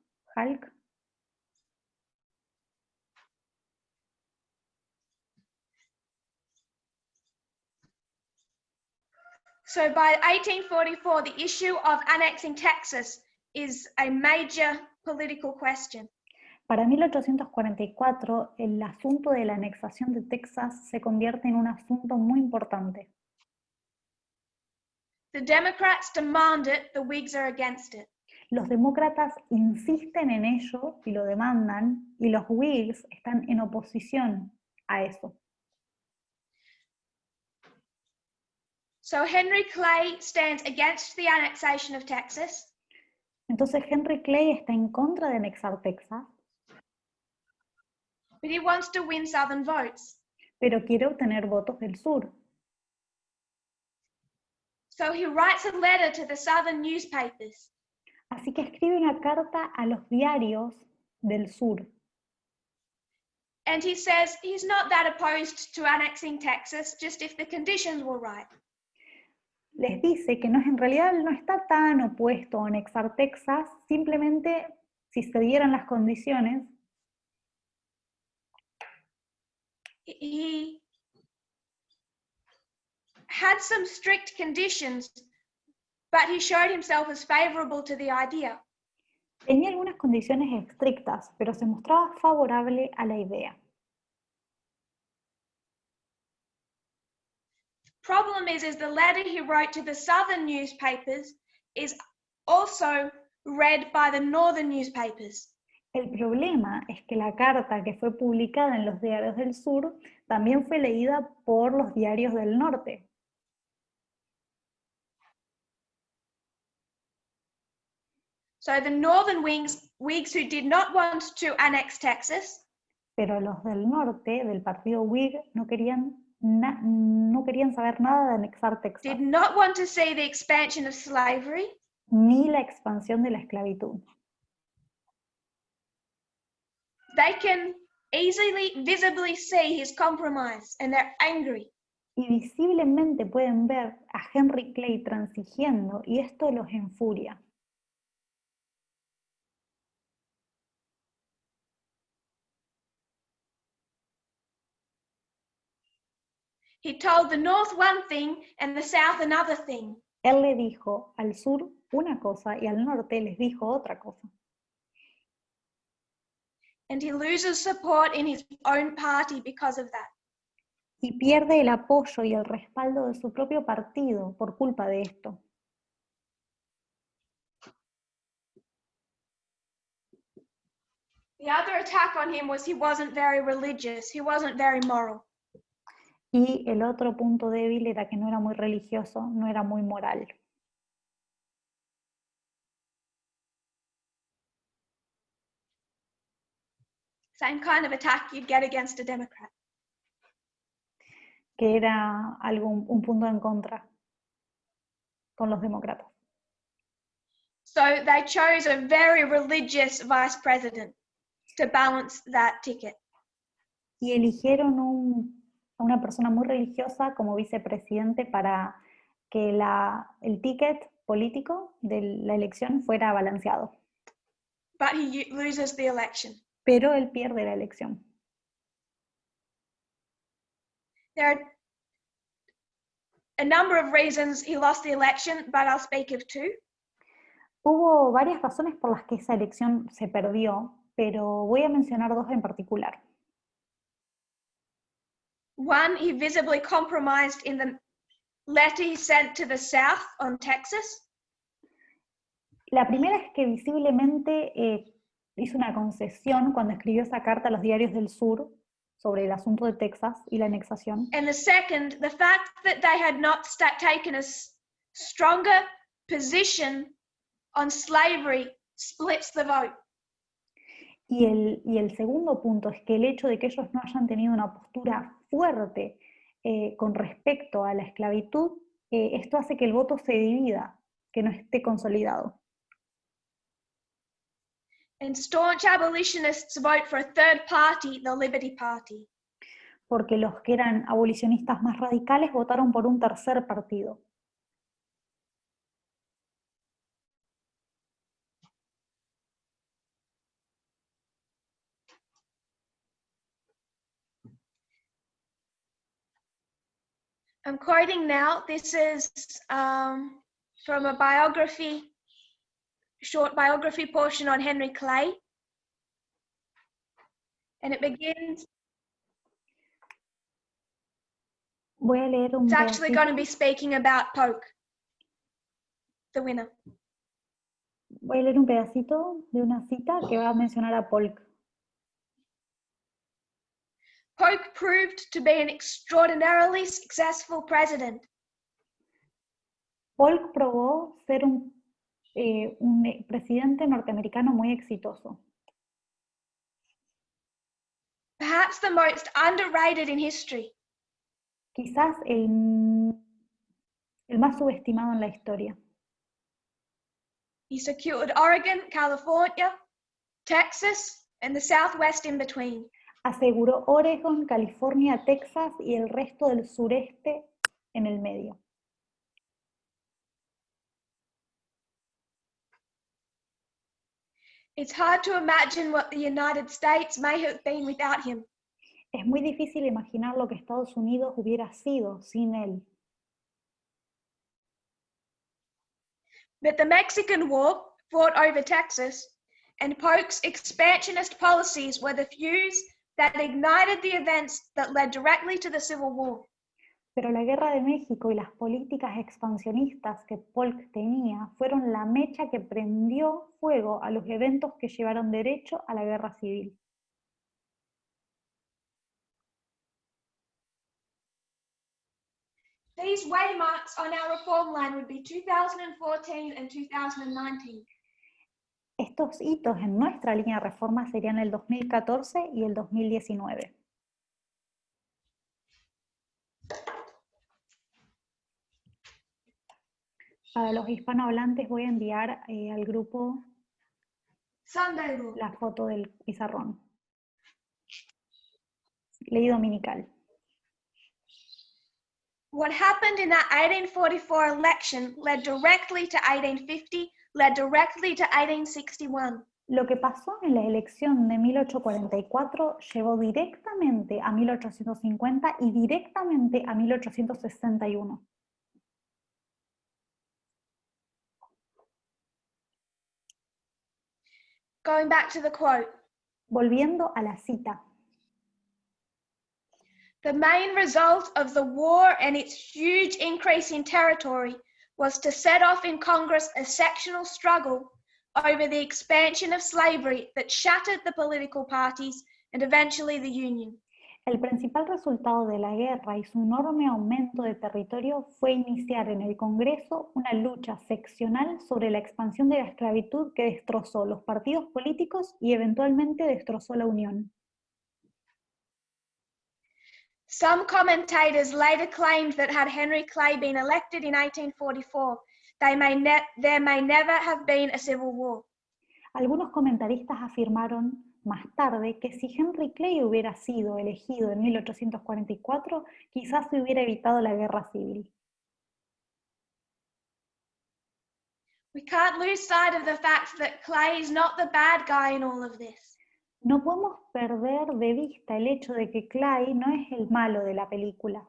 So by 1844, the issue of annexing Texas is a major political question. Para 1844, el asunto de la anexación de Texas se convierte en un asunto muy importante. The Democrats demand it, the Whigs are against it. Los demócratas insisten en ello y lo demandan, y los Whigs están en oposición a eso. So Henry Clay stands against the annexation of Texas. Entonces Henry Clay está en contra de anexar Texas, but he wants to win Southern votes. pero quiere obtener votos del sur. So he writes a letter to the Southern newspapers. Así que escribe una carta a los diarios del sur. And he says he's not that opposed to annexing Texas, just if the conditions were right. Les dice que en realidad no está tan opuesto a anexar Texas, simplemente si se dieran las condiciones. He had some strict conditions, but he showed himself as favorable to the idea. Tenía algunas condiciones estrictas, pero se mostraba favorable a la idea. Problem is the letter he wrote to the Southern newspapers is also read by the Northern newspapers. El problema es que la carta que fue publicada en los diarios del sur también fue leída por los diarios del norte. So the Northern Whigs who did not want to annex Texas, pero los del norte, del partido Whig, no querían saber nada de anexar Texas. Did not want to see the expansion of slavery, ni la expansión de la esclavitud. They can visibly see his compromise, and they're angry. Y visiblemente pueden ver a Henry Clay transigiendo, y esto los enfuria. He told the North one thing and the South another thing. Él le dijo al sur una cosa y al norte les dijo otra cosa. And he loses support in his own party because of that. Y pierde el apoyo y el respaldo de su propio partido por culpa de esto. The other attack on him was he wasn't very religious, he wasn't very moral. Y el otro punto débil era que no era muy religioso, no era muy moral. Same kind of attack you'd get against a Democrat. Que era un punto en contra con los demócratas. So they chose a very religious vice president to balance that ticket. Y eligieron a una persona muy religiosa como vicepresidente para que el ticket político de la elección fuera balanceado. But he loses the election. Pero él pierde la elección. There are a number of reasons he lost the election, but I'll speak of two. Hubo varias razones por las que esa elección se perdió, pero voy a mencionar dos en particular. One, he visibly compromised in the letter he sent to the South on Texas. La primera es que visiblemente hizo una concesión cuando escribió esa carta a los diarios del sur sobre el asunto de Texas y la anexación. And the second, the fact that they had not taken a stronger position on slavery splits the vote. Y el segundo punto es que el hecho de que ellos no hayan tenido una postura fuerte con respecto a la esclavitud, esto hace que el voto se divida, que no esté consolidado. And staunch abolitionists vote for a third party, the Liberty Party. Porque los que eran abolicionistas más radicales votaron por un tercer partido. I'm quoting now. This is from a biography, short biography portion on Henry Clay. And it begins, Voy a leer un it's actually pedacito. going to be speaking about Polk, the winner. Voy a leer un pedacito de una cita que va a mencionar a Polk. Polk proved to be an extraordinarily successful president. Polk probó ser un presidente norteamericano muy exitoso. Perhaps the most underrated in history. Quizás el más subestimado en la historia. He secured Oregon, California, Texas, and the Southwest in between. Aseguró Oregon, California, Texas y el resto del sureste en el medio. It's hard to imagine what the United States may have been without him. Es muy difícil imaginar lo que Estados Unidos hubiera sido sin él. But the Mexican War, fought over Texas, and Polk's expansionist policies were the fuse that ignited the events that led directly to the Civil War. Pero la Guerra de México y las políticas expansionistas que Polk tenía fueron la mecha que prendió fuego a los eventos que llevaron derecho a la guerra civil. These waymarks on our reform line would be 2014 and 2019. Estos hitos en nuestra línea de reforma serían el 2014 y el 2019. Para los hispanohablantes voy a enviar al grupo Sunday Law. la foto del pizarrón. Ley dominical. What happened in that 1844 election led directly to 1850, led directly to 1861. Lo que pasó en la elección de 1844 llevó directamente a 1850 y directamente a 1861. Going back to the quote. Volviendo a la cita. The main result of the war and its huge increase in territory was to set off in Congress a sectional struggle over the expansion of slavery that shattered the political parties and eventually the Union. El principal resultado de la guerra y su enorme aumento de territorio fue iniciar en el Congreso una lucha seccional sobre la expansión de la esclavitud que destrozó los partidos políticos y eventualmente destrozó la Unión. Some commentators later claimed that had Henry Clay been elected in 1844, there may never have been a civil war. Algunos comentaristas afirmaron más tarde que si Henry Clay hubiera sido elegido en 1844, quizás se hubiera evitado la guerra civil. We can't lose sight of the fact that Clay is not the bad guy in all of this. No podemos perder de vista el hecho de que Clay no es el malo de la película.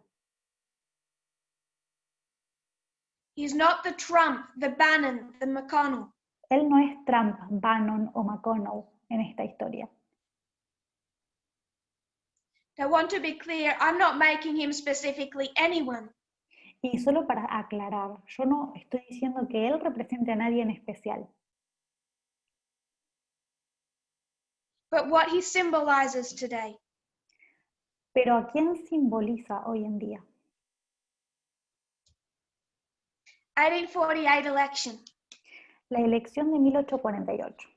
He's not the Trump, the Bannon, the McConnell. Él no es Trump, Bannon o McConnell en esta historia. I want to be clear, I'm not making him specifically anyone. Y solo para aclarar, yo no estoy diciendo que él represente a nadie en especial. But what he symbolizes today. Pero ¿a quién simboliza hoy en día? 1848 election. La elección de 1848.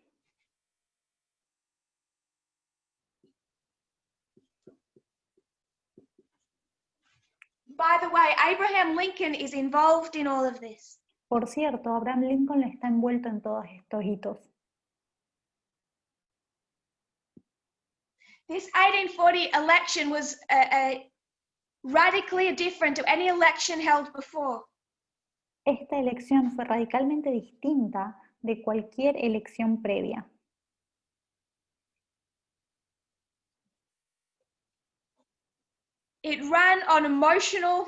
By the way, Abraham Lincoln is involved in all of this. Por cierto, Abraham Lincoln está envuelto en todos estos hitos. This 1840 election was radically different to any election held before. Esta elección fue radicalmente distinta de cualquier elección previa. It ran on emotional,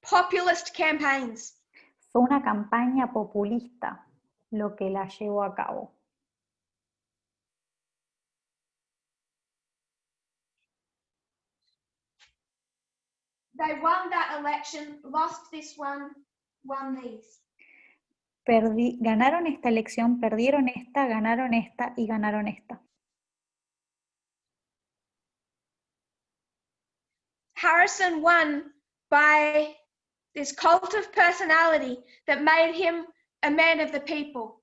populist campaigns. Fue una campaña populista lo que la llevó a cabo. They won that election, lost this one, won these. Ganaron esta elección, perdieron esta, ganaron esta y ganaron esta. Harrison won by this cult of personality that made him a man of the people.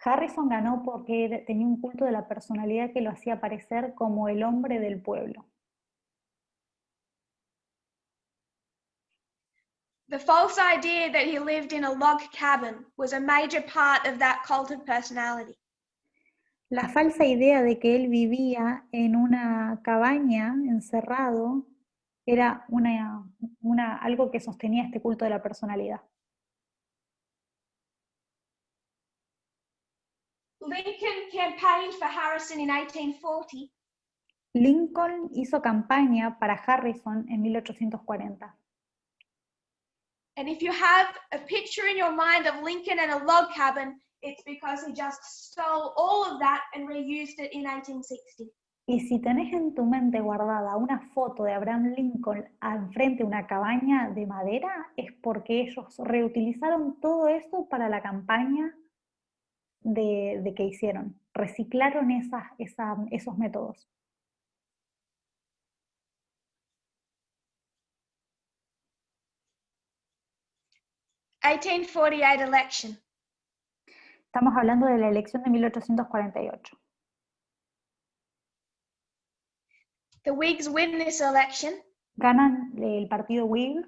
Harrison ganó porque tenía un culto de la personalidad que lo hacía parecer como el hombre del pueblo. The false idea that he lived in a log cabin was a major part of that cult of personality. La falsa idea de que él vivía en una cabaña encerrado era algo que sostenía este culto de la personalidad. Lincoln campaigned for Harrison in 1840. Lincoln hizo campaña para Harrison en 1840. And if you have a picture in your mind of Lincoln in a log cabin, it's because he just stole all of that and reused it in 1860. Y si tenés en tu mente guardada una foto de Abraham Lincoln enfrente de una cabaña de madera, es porque ellos reutilizaron todo eso para la campaña de que hicieron. Reciclaron esos métodos. '48 election. Estamos hablando de la elección de 1848. The Whigs win this election. Ganan el partido Whig.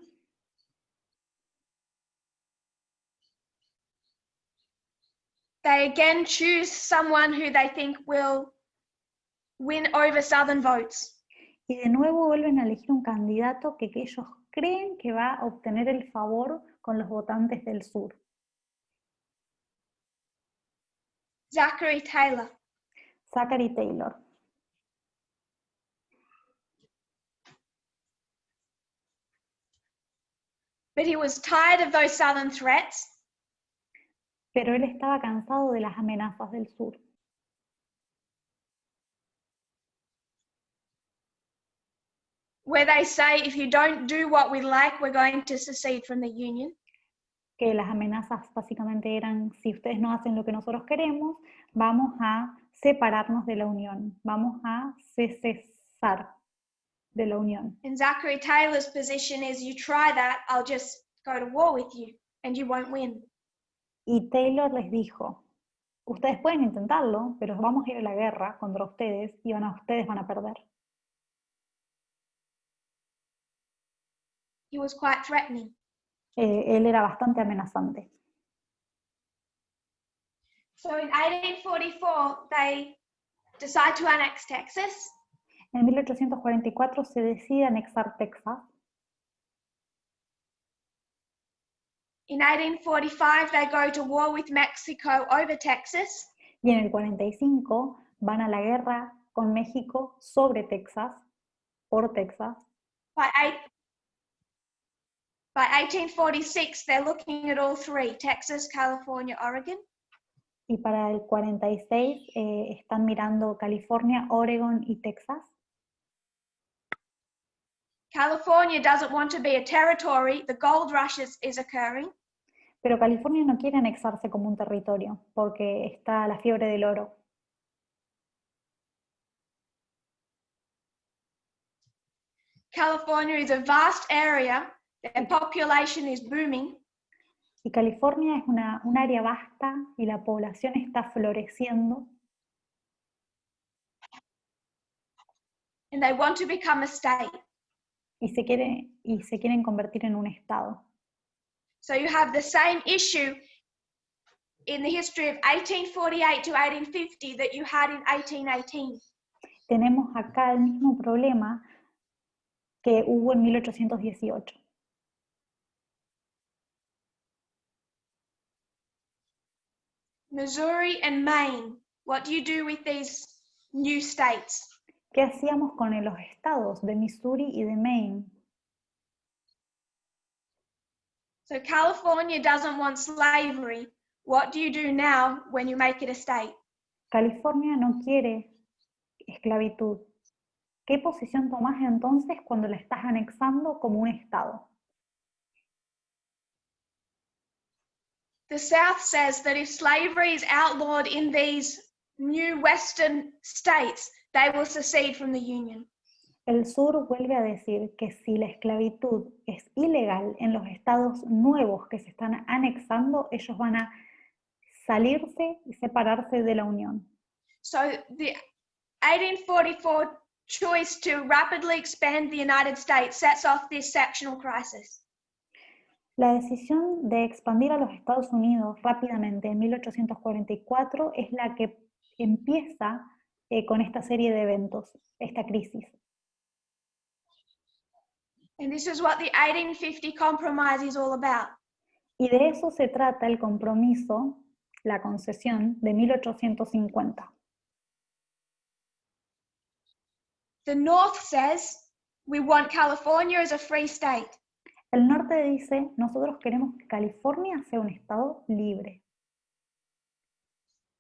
They again choose someone who they think will win over Southern votes. Y de nuevo vuelven a elegir un candidato que ellos creen que va a obtener el favor con los votantes del sur. Zachary Taylor. Zachary Taylor. But he was tired of those Southern threats. Pero él estaba cansado de las amenazas del sur. Where they say, if you don't do what we like, we're going to secede from the Union. Que las amenazas básicamente eran, si ustedes no hacen lo que nosotros queremos, vamos a separarnos de la Unión, vamos a cesar de la Unión. And Zachary Taylor's position is, you try that, I'll just go to war with you, and you won't win. Y Taylor les dijo, ustedes pueden intentarlo, pero vamos a ir a la guerra contra ustedes y ustedes van a perder. He was quite threatening. Él era bastante amenazante. So in 1844, they decide to annex Texas. En 1844 se decide anexar Texas. In 1845, they go to war with Mexico over Texas. Y en el 45 van a la guerra con México sobre Texas, por Texas. By 1846, they're looking at all three, Texas, California, Oregon. Y para el 46 están mirando California, Oregon y Texas. California doesn't want to be a territory. The gold rush is occurring. Pero California no quiere anexarse como un territorio porque está la fiebre del oro. California is a vast area, the population is booming, Y California es un área vasta y la población está floreciendo and they want to become a state. y se quieren convertir en un estado. So you have the same issue in the history of 1848 to 1850 that you had in 1818. Tenemos acá el mismo problema que hubo en 1818. Missouri and Maine, what do you do with these new states? ¿Qué hacíamos con los estados de Missouri y de Maine? So California doesn't want slavery. What do you do now when you make it a state? California no quiere esclavitud. ¿Qué posición tomás entonces cuando la estás anexando como un estado? The South says that if slavery is outlawed in these new Western states, they will secede from the Union. El sur vuelve a decir que si la esclavitud es ilegal en los estados nuevos que se están anexando, ellos van a salirse y separarse de la Unión. So the 1844 choice to rapidly expand the United States sets off this sectional crisis. La decisión de expandir a los Estados Unidos rápidamente en 1844 es la que empieza con esta serie de eventos, esta crisis. And this is what the 1850 Compromise is all about. Y de eso se trata el compromiso, la concesión de 1850. The North says we want California as a free state. El norte dice, nosotros queremos que California sea un estado libre.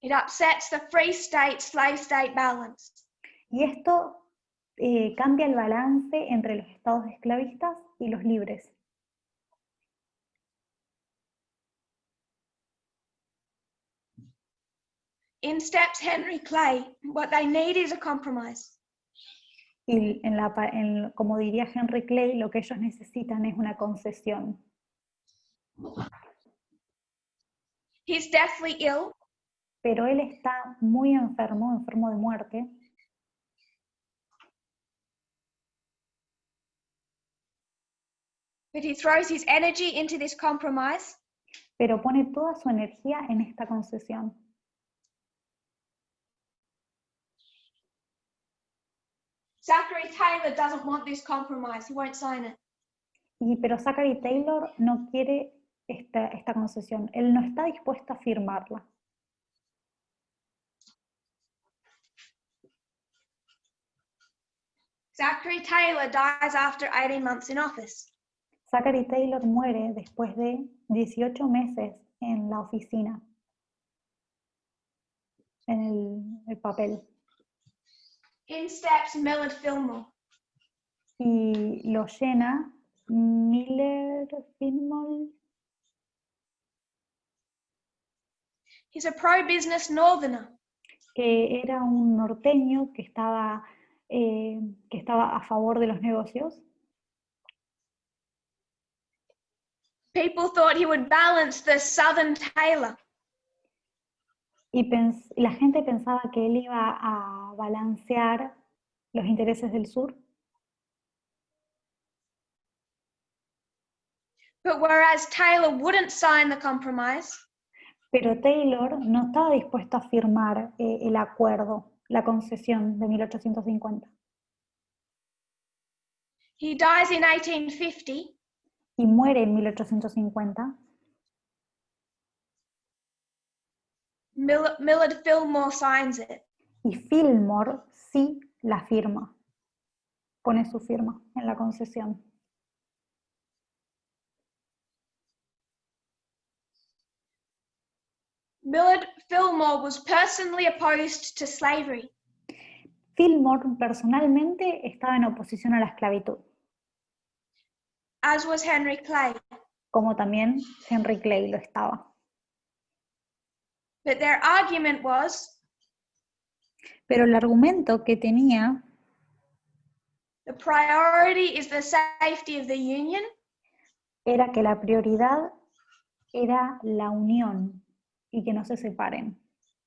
It upsets the free state, slave state balance. Y esto cambia el balance entre los estados esclavistas y los libres. In steps Henry Clay, what they need is a compromise. Y como diría Henry Clay, lo que ellos necesitan es una concesión. He's deathly ill. Pero él está muy enfermo de muerte. But he throws his energy into this compromise. Pero pone toda su energía en esta concesión. Zachary Taylor doesn't want this compromise. He won't sign it. Pero Zachary Taylor no quiere esta concesión. Él no está dispuesto a firmarla. Zachary Taylor dies after 18 months in office. Zachary Taylor muere después de 18 meses en la oficina, en el papel. In steps Millard Fillmore. Y lo llena Millard Fillmore. He's a pro-business northerner. Que era un norteño que estaba a favor de los negocios. People thought he would balance the Southern Taylor. Y la gente pensaba que él iba a balancear los intereses del sur. But whereas Taylor wouldn't sign the compromise, pero Taylor no estaba dispuesto a firmar el acuerdo, la concesión de 1850. He dies in 1850. Y muere en 1850. Millard Fillmore signs it. Y Fillmore sí la firma. Pone su firma en la concesión. Millard Fillmore was personally opposed to slavery. Fillmore personalmente estaba en oposición a la esclavitud. As was Henry Clay. Como también Henry Clay lo estaba. But their argument was, pero el argumento que tenía, the priority is the safety of the Union. Era que la prioridad era la unión y que no se separen.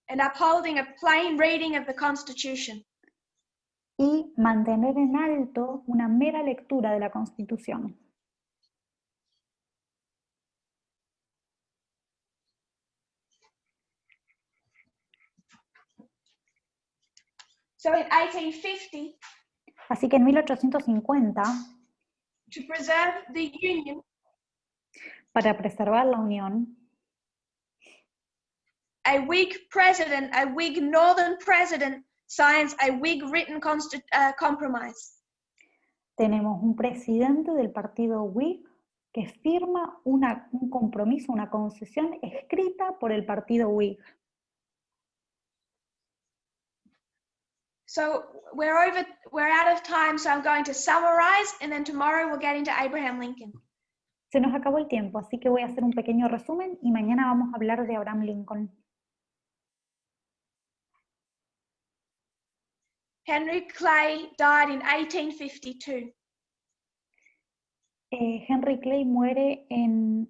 And upholding a plain reading of the Constitution. Y mantener en alto una mera lectura de la Constitución. So in 1850, Así que en 1850, to preserve the Union, para preservar la unión, a Whig president, a Whig Northern president, signs a Whig written compromise. tenemos un presidente del partido Whig que firma un compromiso, una concesión escrita por el partido Whig. So we're out of time, so I'm going to summarize, and then tomorrow we'll get into Abraham Lincoln. Se nos acabó el tiempo, así que voy a hacer un pequeño resumen y mañana vamos a hablar de Abraham Lincoln. Henry Clay died in 1852. Henry Clay muere en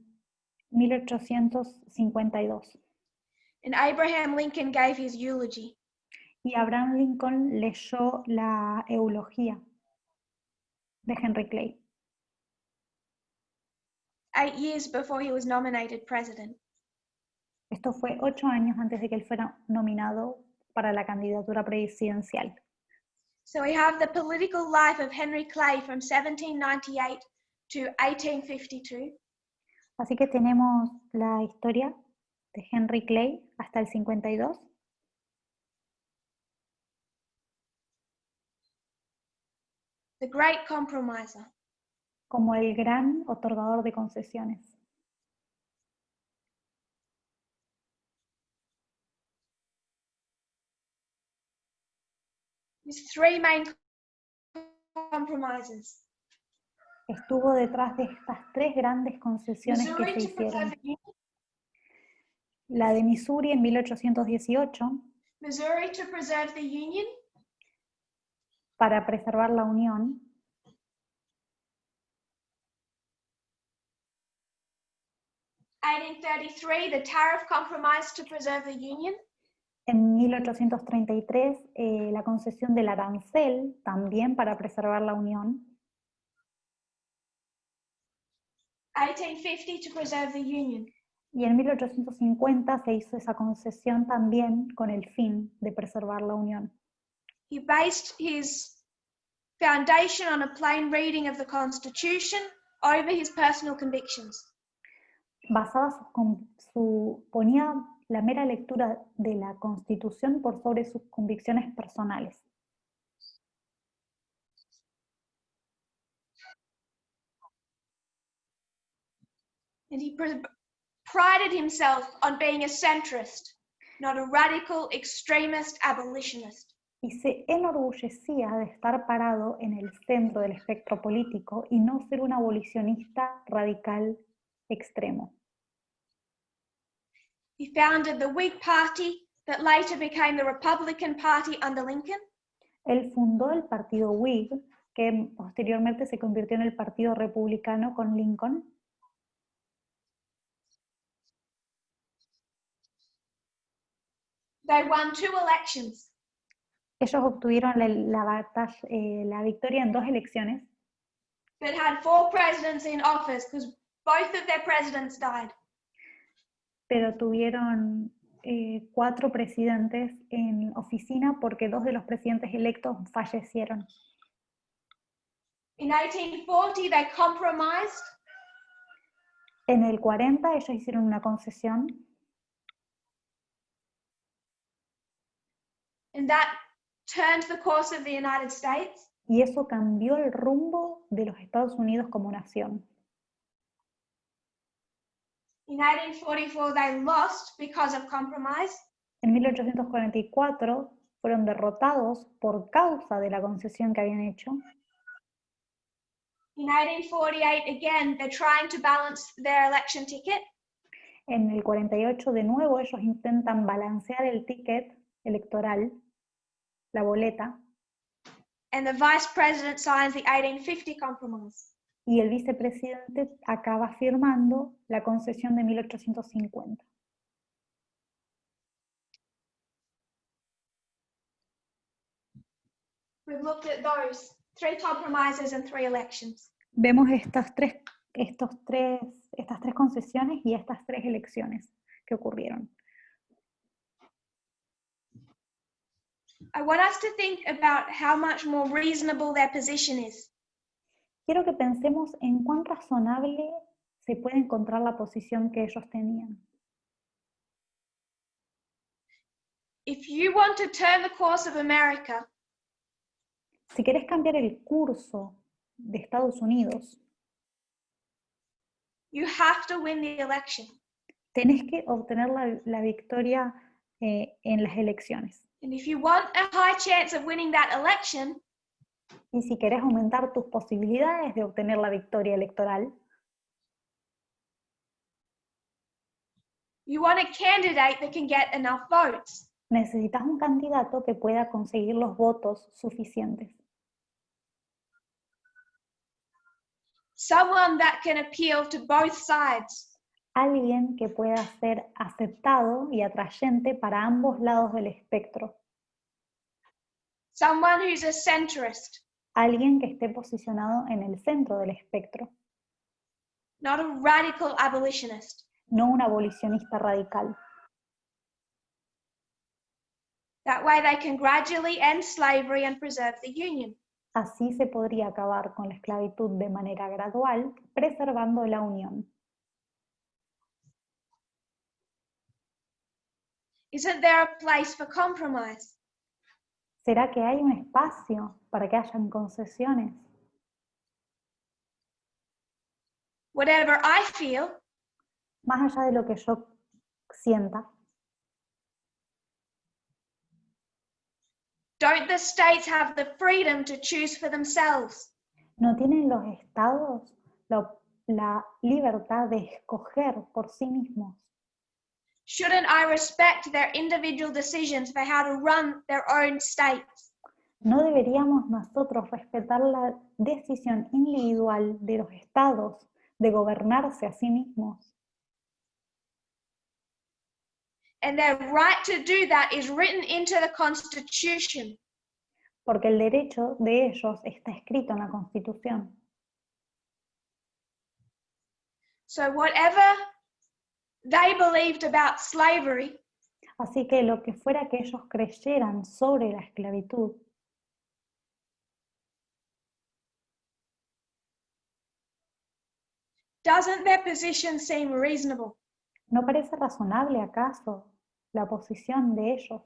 1852 And Abraham Lincoln gave his eulogy. y Abraham Lincoln leyó la eulogía de Henry Clay 8 years before he was nominated president. Esto fue 8 años antes de que él fuera nominado para la candidatura presidencial. So we have the political life of Henry Clay from 1798 to 1852. Así que tenemos la historia de Henry Clay hasta el 52. The great compromiser. Como el gran otorgador de concesiones. His three main compromises. Estuvo detrás de estas 3 grandes concesiones que se hicieron. La de Missouri en 1818. Missouri to preserve the Union. Para preservar la unión. 1833, the Tariff Compromise to preserve the Union. En 1833, la concesión del arancel, también para preservar la unión. 1850 to preserve the Union. Y en 1850 se hizo esa concesión también con el fin de preservar la unión. He based his foundation on a plain reading of the Constitution over his personal convictions. Ponía la mera lectura de la Constitución por sobre sus convicciones personales. And he prided himself on being a centrist, not a radical extremist abolitionist. Y se enorgullecía de estar parado en el centro del espectro político y no ser un abolicionista radical extremo. He founded the Whig Party that later became the Republican Party under Lincoln. Él fundó el partido Whig, que posteriormente se convirtió en el Partido Republicano con Lincoln. They won 2 elections. Ellos obtuvieron la victoria en 2 elecciones. But had 4 presidents in office because both of their presidents died. Pero tuvieron 4 presidentes en oficina porque 2 de los presidentes electos fallecieron. In 1840, they compromised. En el 40 ellos hicieron una concesión. And that turned the course of the United States. Y eso cambió el rumbo de los Estados Unidos como nación. In 1844, they lost because of compromise. En 1844 fueron derrotados por causa de la concesión que habían hecho. In 1848, again, they're trying to balance their election ticket. En el 48 de nuevo ellos intentan balancear el ticket electoral, la boleta. and the vice president signs the 1850 compromise. Y el vicepresidente acaba firmando la concesión de 1850. We've looked at those 3 compromises and 3 elections. Vemos estas tres concesiones y estas 3 elecciones que ocurrieron. I want us to think about how much more reasonable their position is. Quiero que pensemos en cuán razonable se puede encontrar la posición que ellos tenían. If you want to turn the course of America, Si querés cambiar el curso de Estados Unidos, you have to win the election. tenés que obtener la victoria en las elecciones. And if you want a high chance of winning that election, Y si querés aumentar tus posibilidades de obtener la victoria electoral, you want a candidate that can get enough votes. necesitas un candidato que pueda conseguir los votos suficientes. Someone that can appeal to both sides. Alguien que pueda ser aceptado y atrayente para ambos lados del espectro. Someone who's a centrist, Alguien que esté posicionado en el centro del espectro, not a radical abolitionist. no un abolicionista radical. That way they can gradually end slavery and preserve the Union. Así se podría acabar con la esclavitud de manera gradual, preservando la unión. Isn't there a place for compromise? ¿Será que hay un espacio para que hayan concesiones? Whatever I feel, Más allá de lo que yo sienta, don't the states have the freedom to choose for themselves? ¿no tienen los estados la libertad de escoger por sí mismos? Shouldn't I respect their individual decisions for how to run their own states? ¿No deberíamos nosotros respetar la decisión individual de los estados de gobernarse a sí mismos? And their right to do that is written into the Constitution. Porque el derecho de ellos está escrito en la Constitución. So whatever they believed about slavery, Así que lo que fuera que ellos creyeran sobre la esclavitud, doesn't their position seem reasonable? ¿no parece razonable acaso la posición de ellos?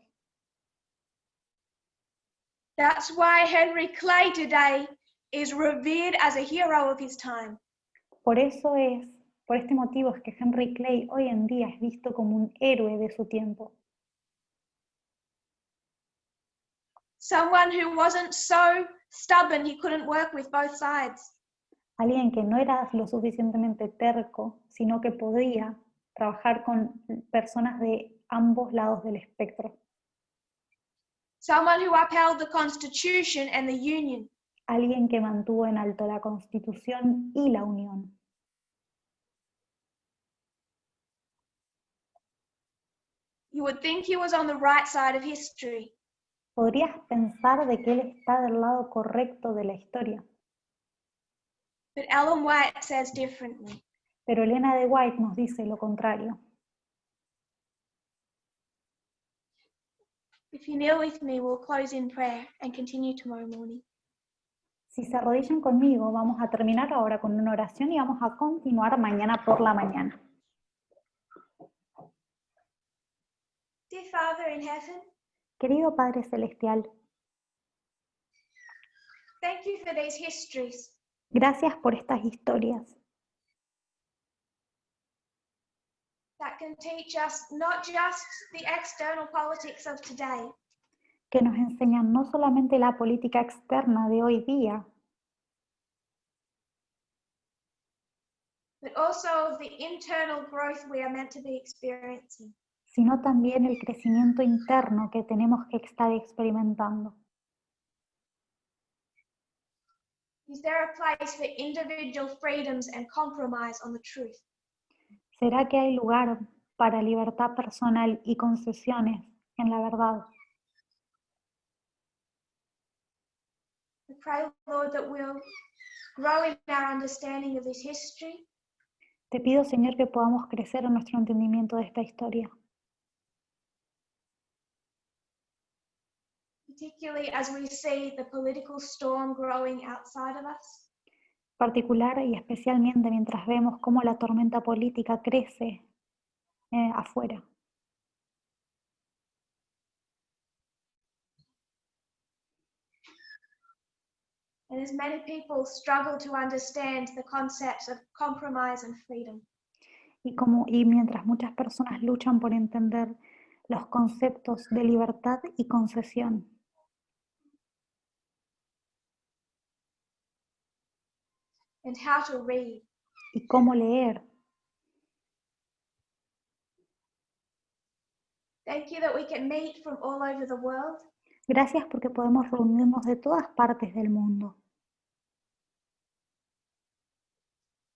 That's why Henry Clay today is revered as a hero of his time. Por este motivo es que Henry Clay hoy en día es visto como un héroe de su tiempo. Someone who wasn't so stubborn he couldn't work with both sides. Alguien que no era lo suficientemente terco, sino que podía trabajar con personas de ambos lados del espectro. Someone who upheld the Constitution and the Union. Alguien que mantuvo en alto la Constitución y la Unión. You would think he was on the right side of history. Podrías pensar de que él está del lado correcto de la historia. But Ellen White says differently. Pero Elena de White nos dice lo contrario. If you kneel with me, we'll close in prayer and continue tomorrow morning. Si se arrodillan conmigo, vamos a terminar ahora con una oración y vamos a continuar mañana por la mañana. Dear Father in heaven, Querido Padre Celestial, thank you for these histories. gracias por estas historias That can teach us not just the external politics of today, que nos enseñan no solamente la política externa de hoy día, but also of the internal growth we are meant to be experiencing. sino también el crecimiento interno que tenemos que estar experimentando. Is there a place for individual freedoms and compromise on the truth? ¿Será que hay lugar para libertad personal y concesiones en la verdad? We pray, Lord, that we'll grow in our understanding of this history, Te pido, Señor, que podamos crecer en nuestro entendimiento de esta historia, particularly as we see the political storm growing outside of us. particular y especialmente mientras vemos cómo la tormenta política crece afuera. And as many people struggle to understand the concepts of compromise and freedom. Y mientras muchas personas luchan por entender los conceptos de libertad y concesión. And how to read. Y cómo leer. Thank you that we can meet from all over the world. Gracias porque podemos reunirnos de todas partes del mundo.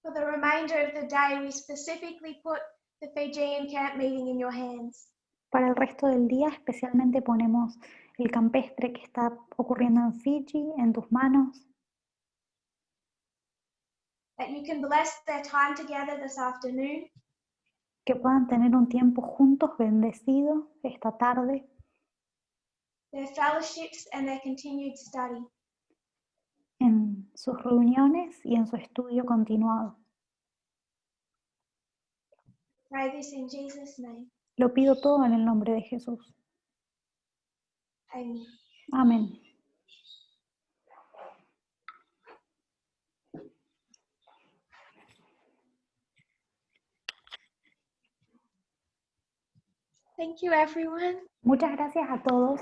For the remainder of the day, we specifically put the Fijian camp meeting in your hands. Para el resto del día, especialmente ponemos el campestre que está ocurriendo en Fiji en tus manos. That you can bless their time together this afternoon. Que puedan tener un tiempo juntos bendecido esta tarde. Their fellowships and their continued study. En sus reuniones y en su estudio continuado. Pray this in Jesus' name. Lo pido todo en el nombre de Jesús. Amen. Amén. Thank you, everyone. Muchas gracias a todos.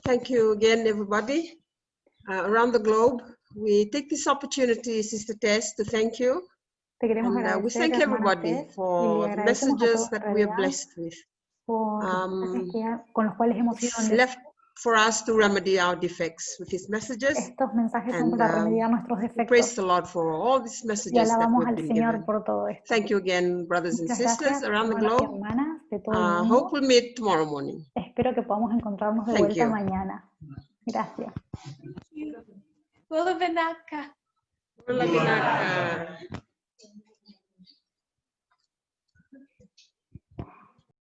Thank you again, everybody. Around the globe, we take this opportunity, Sister Tess, to thank you. Te queremos And we agradecer, thank hermana everybody Tess, y for le the agradecemos a messages todos that en we are realidad blessed with. por los mensajes con los cuales hemos sido It's left for us to remedy our defects with his messages. Estos mensajes son And para remediar nuestros praise defectos the Lord for all these y messages that alabamos we've al been Señor given. por todo esto. Thank you again, brothers and Muchas sisters gracias, around the hermanos y globe. hermanas de todo el mundo. Hope we'll meet tomorrow morning. Espero que podamos encontrarnos de Thank vuelta you. mañana. Gracias. Bula Vinaka. Bula Vinaka.